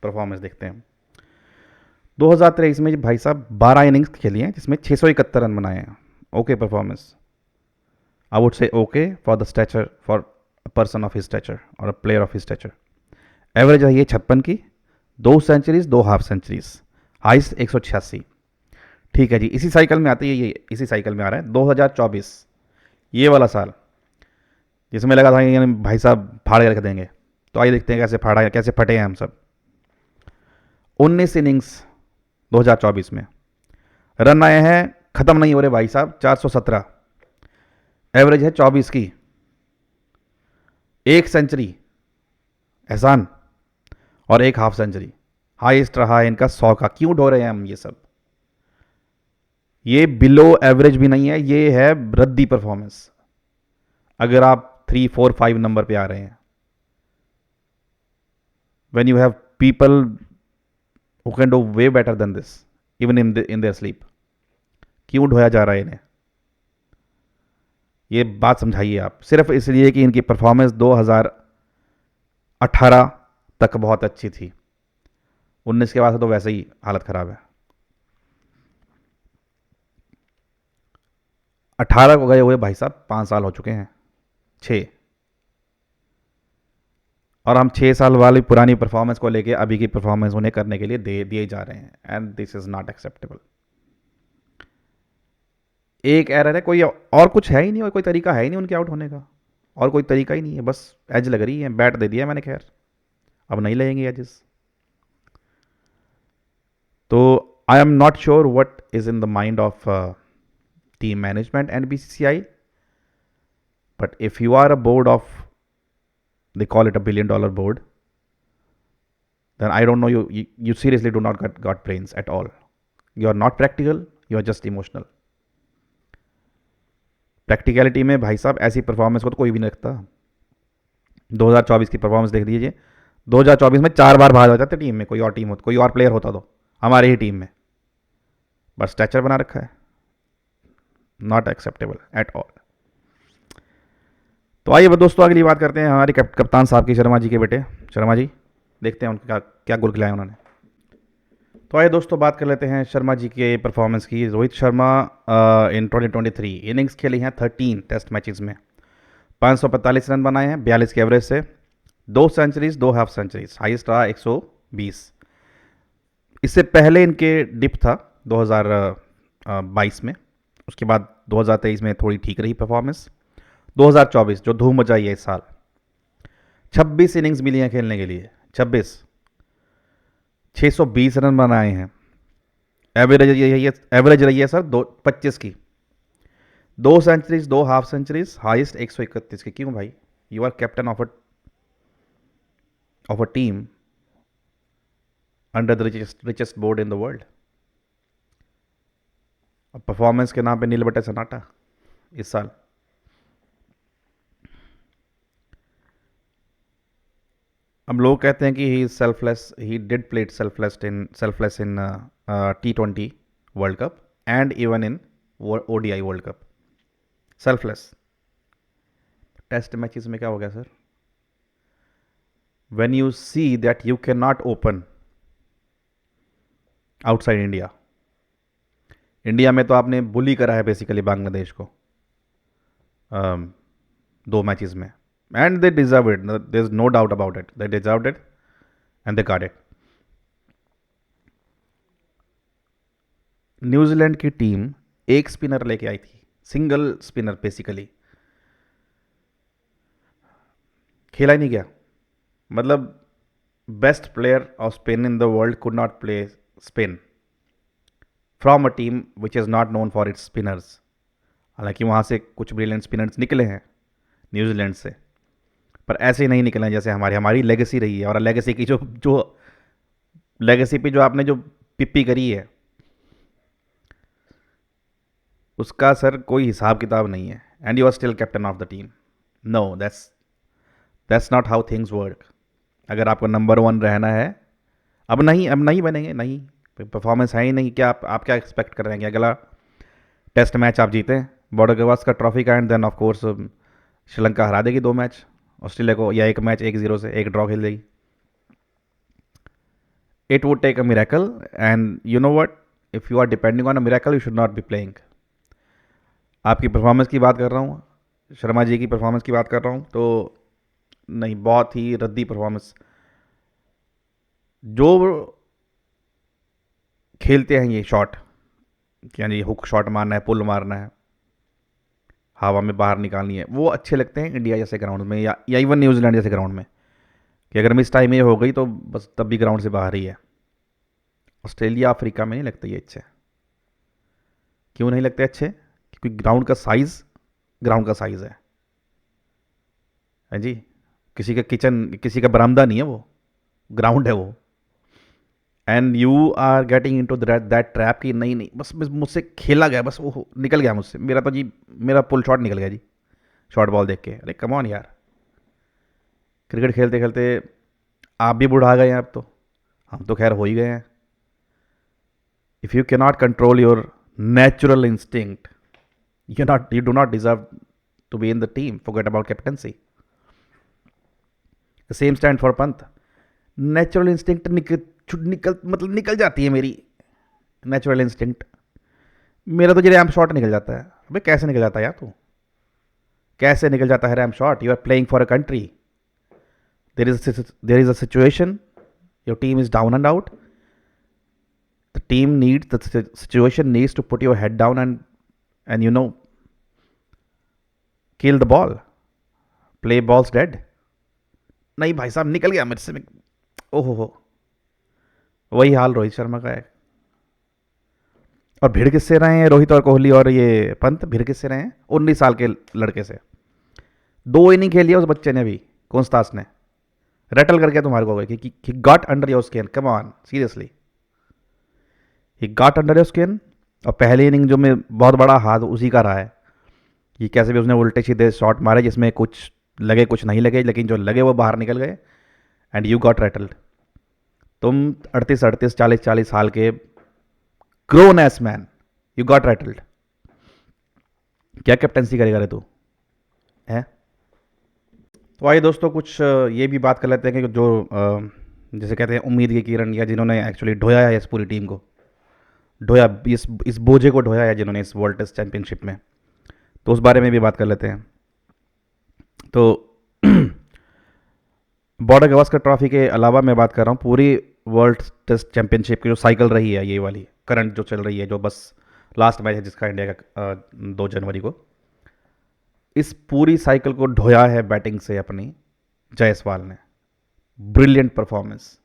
Speaker 1: परफॉर्मेंस देखते हैं। 2023 में भाई साहब 12 इनिंग्स खेली हैं जिसमें 671 रन बनाए हैं। Okay performance, I would say okay for the stature, for a person of his stature और a player of his stature. Average है ये 56 की, 2 सेंचुरीज 2 हाफ सेंचुरीज, हाइस्ट 186। ठीक है जी, इसी साइकिल में आती है ये, इसी साइकिल में आ रहा है 2024, ये वाला साल जिसमें लगा था कि भाई साहब फाड़ के रख देंगे। तो आइए देखते हैं कैसे फटे हैं हम सब। 19 इनिंग्स 2024 में, रन आए हैं ख़त्म नहीं हो रहे भाई साहब 417, एवरेज है 24 की, 1 सेंचुरी एहसान और 1 हाफ सेंचुरी। हाईएस्ट रहा है इनका 100 का। क्यों ढो रहे हैं हम ये सब? ये बिलो एवरेज भी नहीं है, ये है रद्दी परफॉर्मेंस। अगर आप 3, 4, 5 नंबर पे आ रहे हैं, when you have people who can do way better than this even in their sleep, क्यों ढोया जा रहा है इन्हें? ये बात समझाइए आप। सिर्फ इसलिए कि इनकी परफॉर्मेंस 2018 तक बहुत अच्छी थी, 19 के बाद से तो वैसे ही हालत ख़राब है। 18 को गए हुए भाई साहब 5 साल हो चुके हैं, 6, और हम 6 साल वाली पुरानी परफॉर्मेंस को लेके अभी की परफॉर्मेंस उन्हें करने के लिए दिए जा रहे हैं, and this is not acceptable. एक एरर है, कोई और कुछ है ही नहीं, और कोई तरीका है ही नहीं उनके आउट होने का, और कोई तरीका ही नहीं है। बस एज लग रही है, बैट दे दिया मैंने, खैर अब नहीं लगेंगे एजेस। तो I am not sure what is in the mind of team management and BCCI, but if you are a board of, they call it a $1 billion board, then I don't know, you seriously do not got brains at all. You are not practical, you are just emotional. Practicality में भाई साहब ऐसी performance को तो कोई भी नहीं रखता। 2024 की परफॉर्मेंस देख लीजिए, 2024 में 4 बार बाहर हो जाते टीम में, कोई और टीम होती, कोई और प्लेयर होता तो हमारे ही टीम में, बस स्टैचर बना रखा है। Not acceptable at all. तो आइए दोस्तों अगली बात करते हैं हमारे कप्तान साहब की, शर्मा जी के बेटे शर्मा जी। देखते हैं उनका क्या गुल खिलाया उन्होंने। तो आइए दोस्तों बात कर लेते हैं शर्मा जी के परफॉर्मेंस की। रोहित शर्मा इन 2023 इनिंग्स खेली हैं 13 टेस्ट मैचेस में, 545 रन बनाए हैं 42 के एवरेज से, 2 सेंचुरीज 2 हाफ सेंचुरीज, हाईएस्ट रहा 20। इससे पहले इनके डिप था 2022 में, उसके बाद 2023 में थोड़ी ठीक रही परफॉर्मेंस। 2024 जो धूम मचाई है इस साल, 26 इनिंग्स मिली हैं खेलने के लिए, 26, 620 रन बनाए हैं। एवरेज रही है सर 25 की, 2 सेंचुरीज, 2 हाफ सेंचुरीज, हाईएस्ट 131 की। क्यों भाई? You are captain of a team under the richest board in the world. अब परफॉर्मेंस के नाम पे नील बटे सन्नाटा इस साल। अब लोग कहते हैं कि he selfless, he did played selfless in T20 world cup and even in ODI world cup. Selfless test matches में क्या हो गया sir? When you see that you can not open outside India, India में तो आपने बुली करा है basically Bangladesh को 2 मैचेस में, and they deserve it, there is no doubt about it, they deserve it and they got it. New Zealand की team एक spinner लेके आई थी, सिंगल स्पिनर बेसिकली, खेला ही नहीं गया। मतलब best player off spin in the world could not play spin from a team which is not known for its spinners. हालांकि वहाँ से कुछ ब्रिलियंट स्पिनर्स निकले हैं न्यूजीलैंड से, पर ऐसे ही नहीं निकले हैं जैसे हमारी लेगेसी रही है। और लेगेसी की जो लेगेसी पे जो आपने जो पिप्पी करी है, उसका सर कोई हिसाब किताब नहीं है। And you are still captain of the team. No, that's not how things work. अगर आपको नंबर 1 रहना है, अब नहीं बनेंगे, नहीं परफॉर्मेंस है ही नहीं। क्या आप क्या एक्सपेक्ट कर रहे हैं कि अगला टेस्ट मैच आप जीतें बॉर्डर गवास्कर ट्रॉफी का, and then of course Sri Lanka हरा देगी 2 मैच ऑस्ट्रेलिया को, या 1 मैच 1-0 से, 1 ड्रॉ खेल देगी। It would take a miracle, and you know what, if you are depending on a miracle you should not be playing. आपकी performance की बात कर रहा हूँ, शर्मा जी की परफॉर्मेंस की बात कर रहा हूँ, तो नहीं, बहुत ही रद्दी परफॉर्मेंस। जो खेलते हैं ये शॉट, क्या जी हुक शॉट मारना है, पुल मारना है, हवा में बाहर निकालनी है, वो अच्छे लगते हैं इंडिया जैसे ग्राउंड में, या इवन न्यूजीलैंड जैसे ग्राउंड में, कि अगर मिस टाइम ये हो गई तो बस तब भी ग्राउंड से बाहर ही है। ऑस्ट्रेलिया अफ्रीका में नहीं लगते ये अच्छे। क्यों नहीं लगते अच्छे? क्योंकि ग्राउंड का साइज़ है जी। किसी का किचन, किसी का बरामदा नहीं है, वो ग्राउंड है वो। And you are getting in to that trap कि नहीं बस मुझसे खेला गया, बस वो निकल गया मुझसे, मेरा तो जी मेरा पुल शॉट निकल गया जी शॉर्ट बॉल देख के। अरे कम ऑन यार, क्रिकेट खेलते खेलते आप भी बुढ़ा गए हैं, अब तो हम तो खैर हो ही गए हैं। If you can not control your natural instinct, you do not deserve to be in the team. Forget about captaincy. The same stand for Pant. Natural instinct निकल जाती है मेरी नेचुरल इंस्टिंक्ट। मेरा तो जो रैम्प शॉट निकल जाता है। अबे कैसे निकल जाता है यार तू? कैसे निकल जाता है ramp shot? You are playing for a country, there is a situation, your team is down and out, the situation needs to put your head down and you know kill the ball, play balls dead. नहीं भाई साहब, निकल गया मेरे से। ओहो हो, वही हाल रोहित शर्मा का है। और भिड़ किससे रहे हैं रोहित और कोहली और ये पंत? भिड़ किससे रहे हैं? 19 साल के लड़के से। 2 इनिंग खेली है उस बच्चे ने भी, कौंसतास ने। रेटल करके तुम्हारे को कि got under your skin. Come on, seriously, he got under your skin. और पहली इनिंग जो में बहुत बड़ा हाथ उसी का रहा है कि कैसे भी उसने उल्टे सीधे शॉट मारे जिसमें कुछ लगे कुछ नहीं लगे, लेकिन जो लगे वो बाहर निकल गए, एंड यू गॉट रेटल्ड। तुम 38 40 साल के grown ass man, you got rattled. क्या कैप्टनसी करेगा रे तू है? तो आइए दोस्तों, कुछ ये भी बात कर लेते हैं कि जो जैसे कहते हैं उम्मीद की किरण, या जिन्होंने एक्चुअली ढोया है इस पूरी टीम को, ढोया, इस बोझे को ढोया है जिन्होंने इस वर्ल्ड टेस्ट चैंपियनशिप में, तो उस बारे में भी बात कर लेते हैं। तो बॉर्डर गवास्कर ट्रॉफी के अलावा मैं बात कर रहा हूँ, पूरी वर्ल्ड टेस्ट चैंपियनशिप की जो साइकिल रही है, ये वाली करंट जो चल रही है, जो बस लास्ट मैच है जिसका इंडिया का 2 जनवरी को, इस पूरी साइकिल को ढोया है बैटिंग से अपनी जायसवाल ने। ब्रिलियंट परफॉर्मेंस,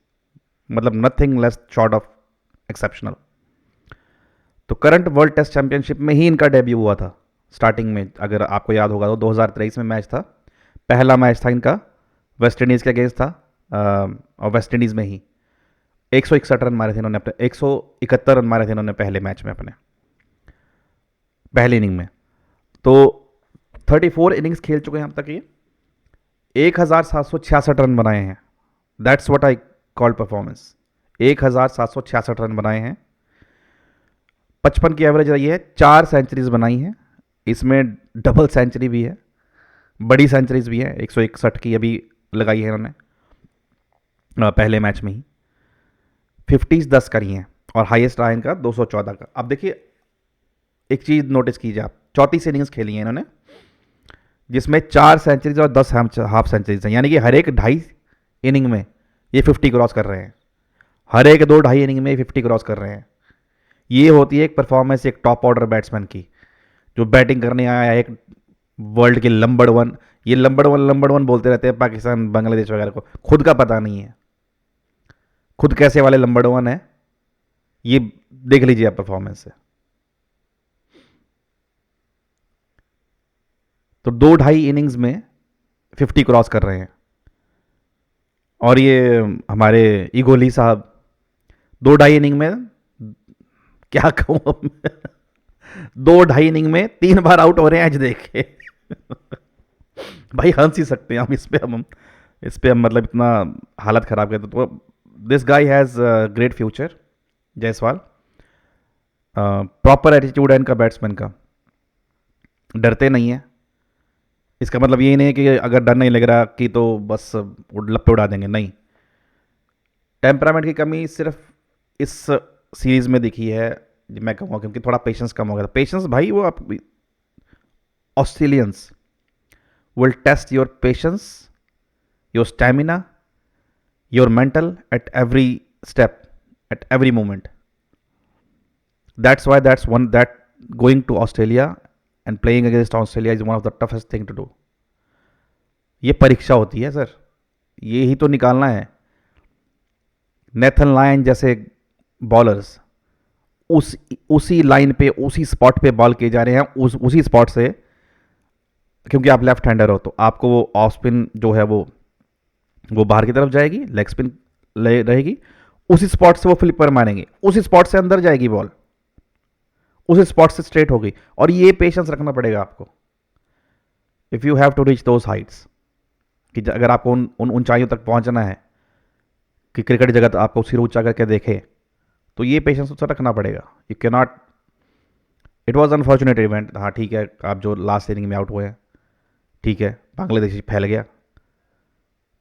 Speaker 1: मतलब nothing less short of exceptional. तो करंट वर्ल्ड टेस्ट चैंपियनशिप में ही इनका डेब्यू हुआ था स्टार्टिंग में, अगर आपको याद होगा तो 2023 में मैच था, पहला मैच था इनका, वेस्ट इंडीज़ के अगेंस्ट था, और वेस्ट इंडीज़ में ही 161 रन मारे थे इन्होंने, अपने 171 रन मारे थे इन्होंने पहले मैच में, अपने पहली इनिंग में। तो 34 इनिंग्स खेल चुके हैं अब तक ये, 1766 रन बनाए हैं। That's what I call performance. 1766 run बनाए हैं, 55 की एवरेज रही है, 4 सेंचुरीज बनाई हैं, इसमें डबल सेंचुरी भी है, बड़ी सेंचुरीज भी है, 161 की अभी लगाई है इन्होंने पहले मैच में ही, 50s 10 करी हैं, और हाईएस्ट रहा इनका 214 का। अब देखिए एक चीज़ नोटिस कीजिए आप, 34 इनिंग्स खेली हैं इन्होंने, जिसमें 4 सेंचुरीज और 10 हाफ सेंचुरीज हैं, यानी कि हर एक 2.5 इनिंग में ये 50 क्रॉस कर रहे हैं, हर एक 2-2.5 इनिंग में 50 क्रॉस कर रहे हैं। ये होती है एक परफॉर्मेंस एक टॉप ऑर्डर बैट्समैन की, जो बैटिंग करने आया है, एक वर्ल्ड के नंबर 1, ये नंबर वन बोलते रहते हैं पाकिस्तान बांग्लादेश वगैरह को, खुद का पता नहीं है खुद कैसे वाले नंबर 1 है, ये देख लीजिए आप परफॉर्मेंस से। तो 2-2.5 इनिंग्स में 50 क्रॉस कर रहे हैं, और ये हमारे ईगोली साहब 2-2.5 इनिंग में, क्या कहूँ अब मैं, 2-2.5 इनिंग में 3 बार आउट हो रहे हैं आज देख के। भाई हंस ही सकते हैं हम इस पे हम मतलब इतना हालत ख़राब करते। तो this guy has great future, Jaiswal. Proper attitude है इनका बैट्समैन का, डरते नहीं है। इसका मतलब ये नहीं है कि अगर डर नहीं लग रहा कि तो बस लप्पे उड़ा देंगे, नहीं। टेम्परामेंट की कमी सिर्फ इस सीरीज़ में दिखी है, मैं कहूँगा, क्योंकि थोड़ा पेशेंस कम हो गया था। पेशेंस भाई, वो आप Australians will test your patience, your stamina, your mental at every step, at every moment. That's why that going to Australia and playing against Australia is one of the toughest thing to do. ये परीक्षा होती है sir, ये ही तो निकालना है। Nathan Lyon जैसे bowlers उसी लाइन पे, उसी स्पॉट पे बॉल किए जा रहे हैं, उसी स्पॉट से, क्योंकि आप लेफ्ट हैंडर हो तो आपको वो ऑफ स्पिन जो है वो बाहर की तरफ जाएगी, लेग स्पिन रहेगी, उसी स्पॉट से वो फ्लिपर मारेंगे, उसी स्पॉट से अंदर जाएगी बॉल, उसी स्पॉट से स्ट्रेट होगी। और ये पेशेंस रखना पड़ेगा आपको, if you have to reach those heights, कि अगर आपको उन ऊंचाइयों तक पहुंचना है कि क्रिकेट जगत आपको सिर ऊंचा करके देखे, तो ये पेशेंस तो रखना पड़ेगा। You can not, it was unfortunate event, हाँ ठीक है, आप जो लास्ट इनिंग में आउट हुए हैं, ठीक है, बांग्लादेश फैल गया,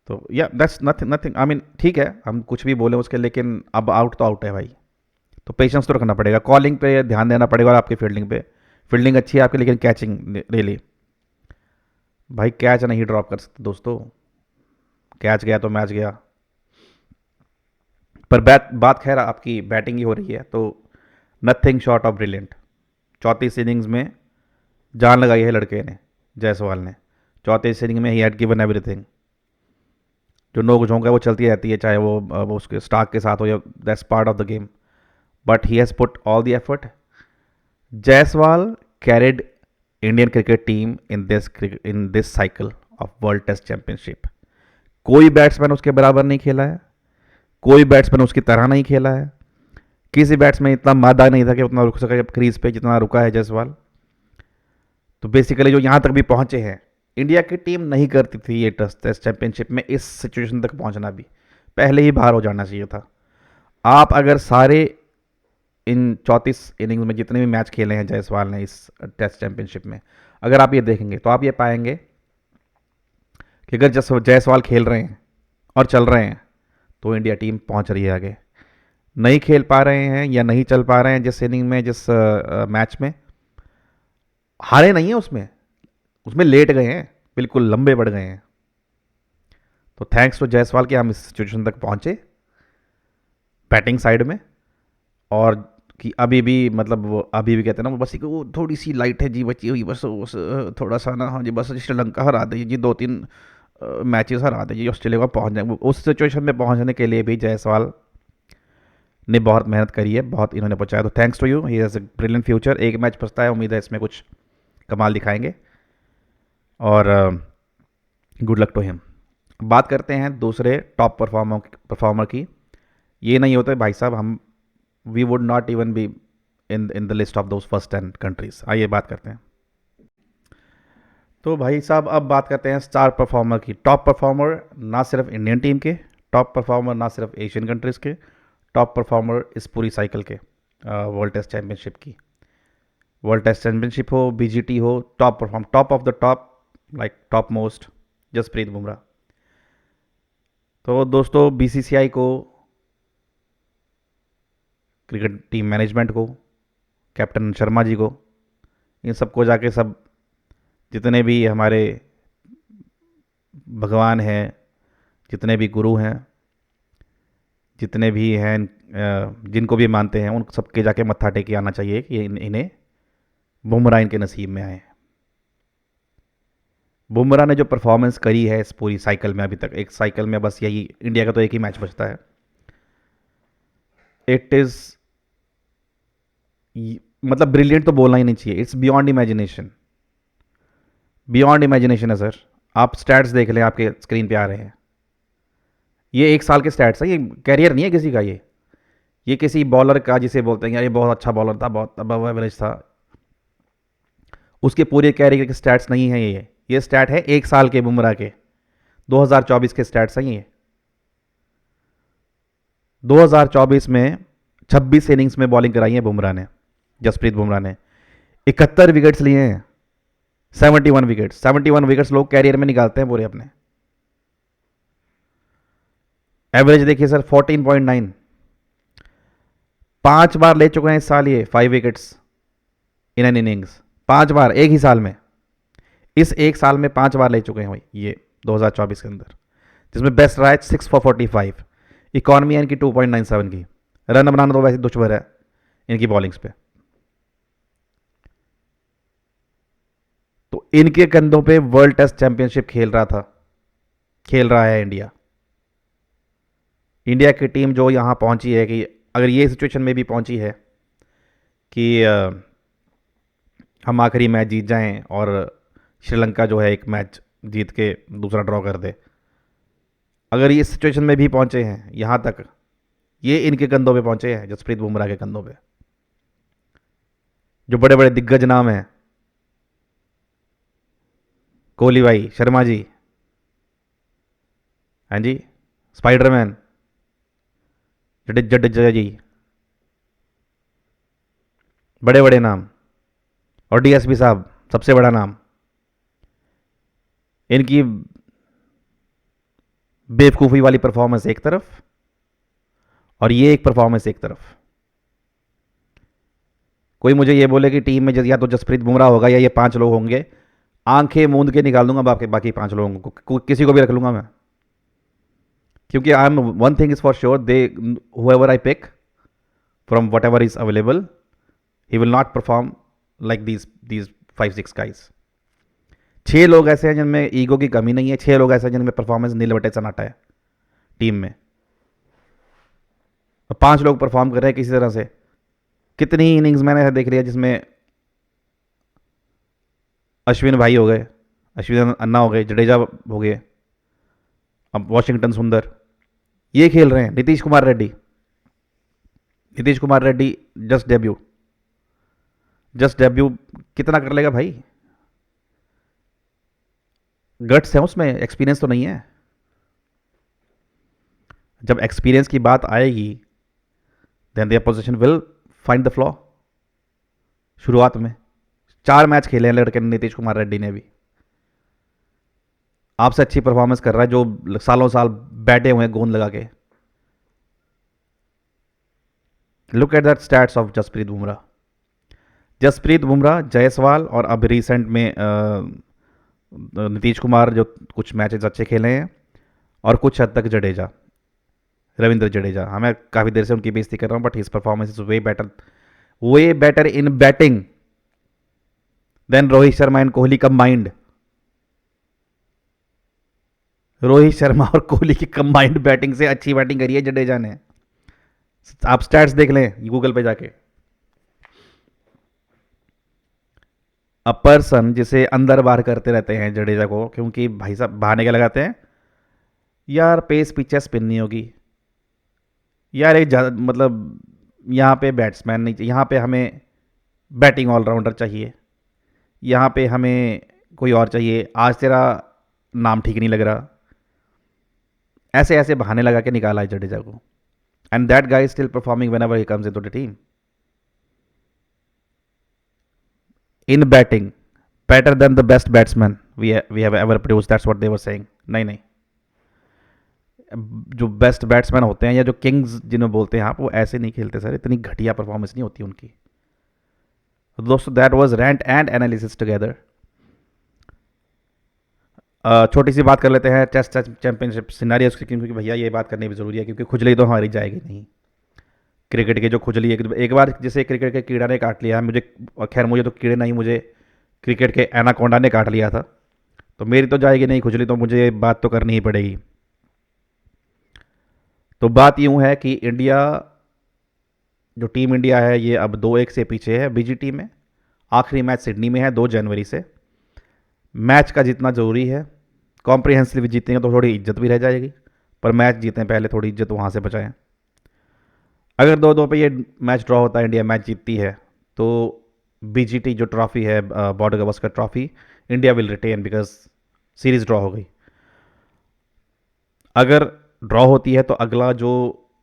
Speaker 1: तो या दैट्स नथिंग, आई मीन ठीक है, हम कुछ भी बोले उसके, लेकिन अब आउट तो आउट है भाई। तो पेशेंस तो रखना पड़ेगा, कॉलिंग पे ध्यान देना पड़ेगा, और आपकी फील्डिंग पे। फील्डिंग अच्छी है आपकी, लेकिन कैचिंग रियली, भाई कैच नहीं ड्रॉप कर सकते दोस्तों, कैच गया तो मैच गया। पर बात खैर आपकी बैटिंग ही हो रही है, तो nothing short of brilliant. 34 innings में जान लगाई है लड़के ने, जायसवाल ने। 34 इनिंग में ही हैड गिवन एवरीथिंग। जो नोक झोंक है वो चलती रहती है, चाहे वो उसके स्टार्क के साथ हो, या that's part of the game, but he has put all the effort. Jaiswal carried Indian cricket team in this cycle of World Test Championship. कोई बैट्समैन उसके बराबर नहीं खेला है, कोई बैट्समैन उसकी तरह नहीं खेला है, किसी बैट्समैन इतना मादा नहीं था कि उतना रुक सके क्रीज पे जितना रुका है जायसवाल। तो बेसिकली जो यहाँ तक भी पहुँचे हैं, इंडिया की टीम नहीं करती थी ये टेस्ट चैंपियनशिप में इस सिचुएशन तक पहुँचना भी, पहले ही बाहर हो जाना चाहिए था। आप अगर सारे इन 34 इनिंग्स में जितने भी मैच खेले हैं जायसवाल ने इस टेस्ट चैंपियनशिप में, अगर आप ये देखेंगे तो आप ये पाएंगे कि अगर जायसवाल खेल रहे हैं और चल रहे हैं तो इंडिया टीम पहुंच रही है आगे। नहीं खेल पा रहे हैं या नहीं चल पा रहे हैं जिस इनिंग में, जिस मैच में, हारे नहीं है उसमें लेट गए हैं, बिल्कुल लंबे बढ़ गए हैं। तो थैंक्स टू जायसवाल कि हम इस सिचुएशन तक पहुंचे। बैटिंग साइड में। और कि अभी भी मतलब वो अभी भी कहते हैं ना, वो बस एक वो थोड़ी सी लाइट है जी बची हुई, बस थोड़ा सा ना, हाँ जी बस श्रीलंका हरा दीजिए जी, 2-3 मैचेस हरा दीजिए, ऑस्ट्रेलिया को पहुंच जाए। उस सिचुएशन में पहुंचने के लिए भी जायसवाल ने बहुत मेहनत करी है, बहुत इन्होंने पहुंचाया। तो thanks to you, he has a brilliant future. एक मैच बचता है, उम्मीद है इसमें कुछ कमाल दिखाएंगे, और गुड लक टू हिम। बात करते हैं दूसरे टॉप परफॉर्मर की। ये नहीं होता भाई साहब, हम we would not even be in the list of those first 10 countries. आइए बात करते हैं। तो भाई साहब अब बात करते हैं स्टार परफॉर्मर की। टॉप परफॉर्मर ना सिर्फ इंडियन टीम के, टॉप परफॉर्मर ना सिर्फ एशियन कंट्रीज़ के, टॉप परफॉर्मर इस पूरी साइकिल के, वर्ल्ड टेस्ट चैम्पियनशिप की। वर्ल्ड टेस्ट चैम्पियनशिप हो, बीजीटी हो, top of the top, like top most, Jasprit Bumrah. तो दोस्तों बीसीसीआई को, क्रिकेट टीम मैनेजमेंट को, कैप्टन शर्मा जी को, इन सबको जाके सब जितने भी हमारे भगवान हैं, जितने भी गुरु हैं, जितने भी हैं, जिनको भी मानते हैं, उन सबके जाके मत्था टेक के आना चाहिए कि इन्हें बुमराह इनके नसीब में आए। बुमराह ने जो परफॉर्मेंस करी है इस पूरी साइकिल में, अभी तक एक साइकिल में बस यही इंडिया का तो एक ही मैच बचता है, इट इज़ मतलब ब्रिलियंट तो बोलना ही नहीं चाहिए, it's beyond imagination. Beyond imagination है सर। आप स्टैट्स देख लें, आपके स्क्रीन पे आ रहे हैं। ये एक साल के स्टैट्स है, ये कैरियर नहीं है किसी का। ये किसी बॉलर का जिसे बोलते हैं यार ये बहुत अच्छा बॉलर था, बहुत अबव एवरेज था, उसके पूरे कैरियर के स्टैट्स नहीं है ये स्टैट है एक साल के बुमराह के, 2024 के स्टैट्स हैं ये। 2024 में 26 इनिंग्स में बॉलिंग कराई है बुमराह ने, जसप्रीत बुमराह ने 71 विकेट्स लिए हैं। 71 विकेट्स लोग कैरियर में निकालते हैं पूरे अपने। एवरेज देखिए सर 14.9, 5 बार ले चुके हैं इस साल ये 5 विकेट्स इन एन इनिंग्स। 5 बार एक ही साल में, इस एक साल में 5 बार ले चुके हैं भाई ये 2024 के अंदर, जिसमें बेस्ट रहा है 6 for 45। इकॉनमी है इनकी 2.97 की। रन बनाना तो वैसे दुश्मन है इनकी बॉलिंग्स पे। तो इनके कंधों पे वर्ल्ड टेस्ट चैंपियनशिप खेल रहा है इंडिया। इंडिया की टीम जो यहाँ पहुँची है, कि अगर ये सिचुएशन में भी पहुँची है कि हम आखिरी मैच जीत जाएं और श्रीलंका जो है एक मैच जीत के दूसरा ड्रॉ कर दे, अगर ये इस सिचुएशन में भी पहुँचे हैं यहाँ तक, ये इनके कंधों पे पहुँचे हैं, जसप्रीत बुमराह के कंधों पे। जो बड़े बड़े दिग्गज नाम हैं, कोहली भाई, शर्मा जी, हाँ जी, स्पाइडरमैन जडेजा जी, बड़े बड़े नाम, और डीएसपी साहब सबसे बड़ा नाम, इनकी बेवकूफ़ी वाली परफॉर्मेंस एक तरफ और ये एक परफॉर्मेंस एक तरफ। कोई मुझे ये बोले कि टीम में या तो जसप्रीत बुमराह होगा या ये 5 लोग होंगे, आंखें मूंद के निकाल दूंगा बाकी 5 लोगों को, किसी को भी रख लूंगा मैं। क्योंकि I am one thing is for sure, they whoever I pick from whatever is available, he will not perform like these 5-6 guys. 6 लोग ऐसे हैं जिनमें ईगो की कमी नहीं है, 6 लोग ऐसे हैं जिनमें परफॉर्मेंस नील बटे चनाटा है टीम में। 5 लोग परफॉर्म कर रहे हैं किसी तरह से। कितनी इनिंग्स मैंने ऐसा देख लिया जिसमें अश्विन भाई हो गए, अश्विन अन्ना हो गए, जडेजा हो गए, अब वॉशिंगटन सुंदर, ये खेल रहे हैं। नीतीश कुमार रेड्डी जस्ट डेब्यू कितना कर लेगा भाई? गट्स है उसमें, एक्सपीरियंस तो नहीं है। जब एक्सपीरियंस की बात आएगी then the opposition will find the flaw. शुरुआत में 4 मैच खेले हैं लड़के नीतीश कुमार रेड्डी ने भी, आपसे अच्छी परफॉर्मेंस कर रहा है जो सालों साल बैठे हुए हैं गोंद लगा के। Look at that stats of Jasprit Bumrah, Jaiswal, और अब रिसेंट में नीतीश कुमार जो कुछ मैचेस अच्छे खेले हैं, और कुछ हद तक जडेजा। रविंद्र जडेजा, हाँ मैं काफ़ी देर से उनकी बेइज्जती कर रहा हूँ, but his performance is way better in batting than Rohit Sharma and Kohli combined. Rohit Sharma और कोहली की कंबाइंड बैटिंग से अच्छी बैटिंग करी है जडेजा ने। आप स्टैट्स देख लें गूगल पे जाके। अ पर्सन जिसे अंदर बाहर करते रहते हैं जडेजा को, क्योंकि भाई साहब बहाने क्या लगाते हैं, यार पेस पिच है, स्पिन नहीं होगी, यार एक मतलब यहाँ पे बैट्समैन नहीं चाहिए, यहाँ पे हमें बैटिंग ऑलराउंडर चाहिए, यहाँ पे हमें कोई और चाहिए, आज तेरा नाम ठीक नहीं लग रहा, ऐसे ऐसे बहाने लगा के निकाला है जडेजा को। And that guy is still performing whenever he comes into the team in batting better than the best batsman we have ever produce, that's what they were saying. नहीं नहीं, जो बेस्ट बैट्समैन होते हैं या जो Kings जिन्हें बोलते हैं आप, वो ऐसे नहीं खेलते सर, इतनी घटिया परफॉर्मेंस नहीं होती उनकी। तो दोस्तों that was rent and analysis together. छोटी सी बात कर लेते हैं टेस्ट चैंपियनशिप सिनारियोस की, क्योंकि भैया ये बात करनी भी ज़रूरी है, क्योंकि खुजली तो हमारी जाएगी नहीं। क्रिकेट की जो खुजली है, एक बार जैसे क्रिकेट के कीड़ा ने काट लिया मुझे, और खैर मुझे तो कीड़े नहीं, मुझे क्रिकेट के एनाकोंडा ने काट लिया था, तो मेरी तो जाएगी नहीं खुजली, तो मुझे बात तो करनी ही पड़ेगी। तो बात यूँ है कि इंडिया, जो टीम इंडिया है, ये अब 2-1 से पीछे है बीजीटी में। आखिरी मैच सिडनी में है 2 जनवरी से। मैच का जीतना ज़रूरी है, कॉम्प्रिहेंसिव जीतेंगे तो थोड़ी इज्जत भी रह जाएगी, पर मैच जीतें पहले, थोड़ी इज्जत वहाँ से बचाएं। अगर 2-2 पे ये मैच ड्रॉ होता है, इंडिया मैच जीतती है, तो बीजीटी जो ट्रॉफी है, Border Gavaskar Trophy, India will retain because series draw हो गई। अगर ड्रॉ होती है तो अगला जो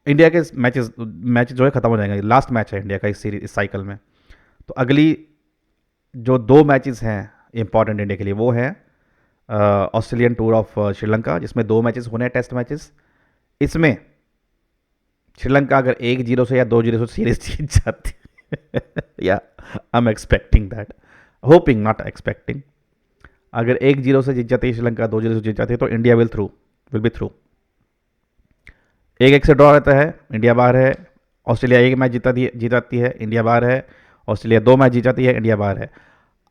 Speaker 1: इंडिया के मैच जो है ख़त्म हो जाएंगे, लास्ट मैच है इंडिया का इस सीरीज, इस साइकिल में। तो अगली जो 2 मैचेस हैं इंपॉर्टेंट इंडिया के लिए, वो है ऑस्ट्रेलियन टूर ऑफ श्रीलंका, जिसमें 2 मैचेस होने हैं, टेस्ट मैचेस। इसमें श्रीलंका अगर 1-0 से या 2-0 से सीरीज जीत जाती या I am expecting that, hopping not expecting, अगर 1-0 से जीत जाती है श्रीलंका, 2-0 से जीत जाती है, तो इंडिया विल बी थ्रू। 1-1 से ड्रॉ रहता है, इंडिया बाहर है। ऑस्ट्रेलिया 1 मैच जीताती है, इंडिया बाहर है। ऑस्ट्रेलिया 2 मैच जीत जाती है, इंडिया बाहर है।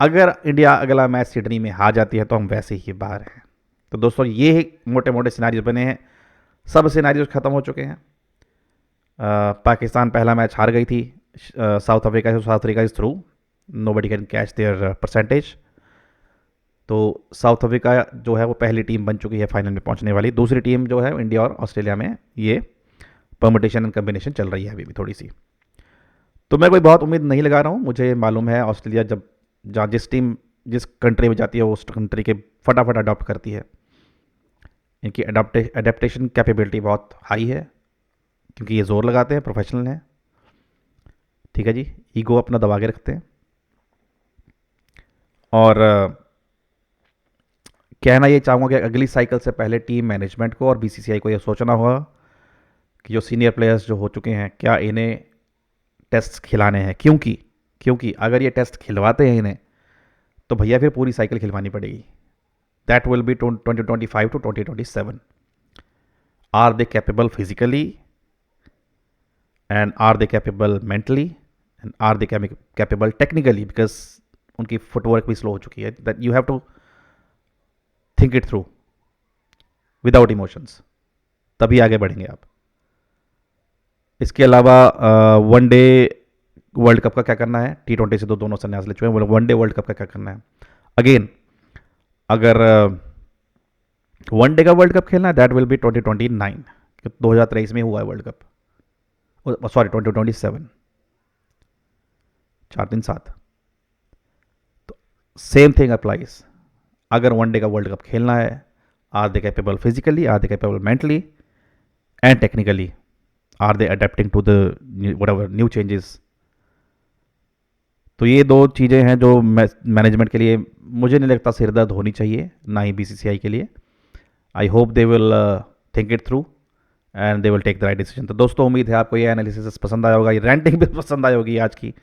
Speaker 1: अगर इंडिया अगला मैच सिडनी में हार जाती है तो हम वैसे ही बाहर हैं। तो दोस्तों ये मोटे मोटे सिनारियोज बने हैं, सब सिनारियोज ख़त्म हो चुके हैं। पाकिस्तान पहला मैच हार गई थी साउथ अफ्रीका से, South Africa is through, nobody can catch their percentage. तो साउथ अफ्रीका जो है वो पहली टीम बन चुकी है फाइनल में पहुंचने वाली। दूसरी टीम जो है इंडिया और ऑस्ट्रेलिया में, ये परमुटेशन एंड कम्बिनेशन चल रही है अभी भी थोड़ी सी। तो मैं कोई बहुत उम्मीद नहीं लगा रहा हूँ, मुझे मालूम है ऑस्ट्रेलिया जब जहाँ जिस कंट्री में जाती है उस कंट्री के फटाफट अडॉप्ट करती है। इनकी अडेप्टेशन कैपेबिलिटी बहुत हाई है, क्योंकि ये ज़ोर लगाते हैं, प्रोफेशनल हैं, ठीक है जी, ईगो अपना दबा के रखते हैं। और कहना ये चाहूँगा कि अगली साइकिल से पहले टीम मैनेजमेंट को और बीसीसीआई को ये सोचना होगा कि जो सीनियर प्लेयर्स जो हो चुके हैं, क्या इन्हें टेस्ट खिलाने हैं, क्योंकि अगर ये टेस्ट खिलवाते हैं इन्हें, तो भैया फिर पूरी साइकिल खिलवानी पड़ेगी। That will be 2025 to 2027। Are they capable physically, and are they capable mentally, and are they capable technically, because उनकी फुटवर्क भी स्लो हो चुकी है। That you have to think it through without emotions, तभी आगे बढ़ेंगे आप। इसके अलावा वनडे वर्ल्ड कप का क्या करना है, T20 से तो दोनों संन्यास ले चुके हैं, वनडे वर्ल्ड कप का क्या करना है। अगेन अगर वनडे का वर्ल्ड कप खेलना है, दैट विल बी 2029, 2023 में हुआ है वर्ल्ड कप, सॉरी 2027, 4 दिन 7। तो सेम थिंग अप्लाइज, अगर वनडे का वर्ल्ड कप खेलना है, are they capable physically, are they capable mentally and technically, are they adapting to the whatever new changes. तो ये 2 चीज़ें हैं जो मैनेजमेंट के लिए मुझे नहीं लगता सिरदर्द होनी चाहिए, ना ही बीसीसीआई के लिए। I hope they will think it through and they will take the right decision. तो दोस्तों उम्मीद है आपको ये एनालिसिस पसंद आया होगा, ये रेंटिंग भी पसंद आई होगी आज की,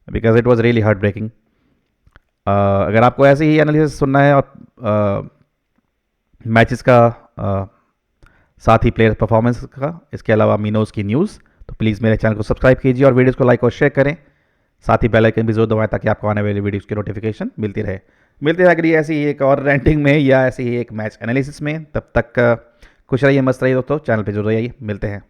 Speaker 1: because it was really heartbreaking. अगर आपको ऐसे ही एनालिसिस सुनना है और मैचेस का साथ ही प्लेयर परफॉर्मेंस का, इसके अलावा मीनोज की न्यूज़। तो प्लीज़ मेरे चैनल को सब्सक्राइब कीजिए और वीडियोज़ को लाइक और शेयर करें। साथ ही बेल आइकन भी जरूर दबाएं ताकि आपको आने वाली वीडियोज़ की नोटिफिकेशन मिलती रहे। मिलते हैं अगली ऐसी ही एक और रेंटिंग में या ऐसी ही एक मैच एनालिसिस में। तब तक खुश रहिए, मस्त रहिए दोस्तों, चैनल पर जरूर रहिए। मिलते हैं।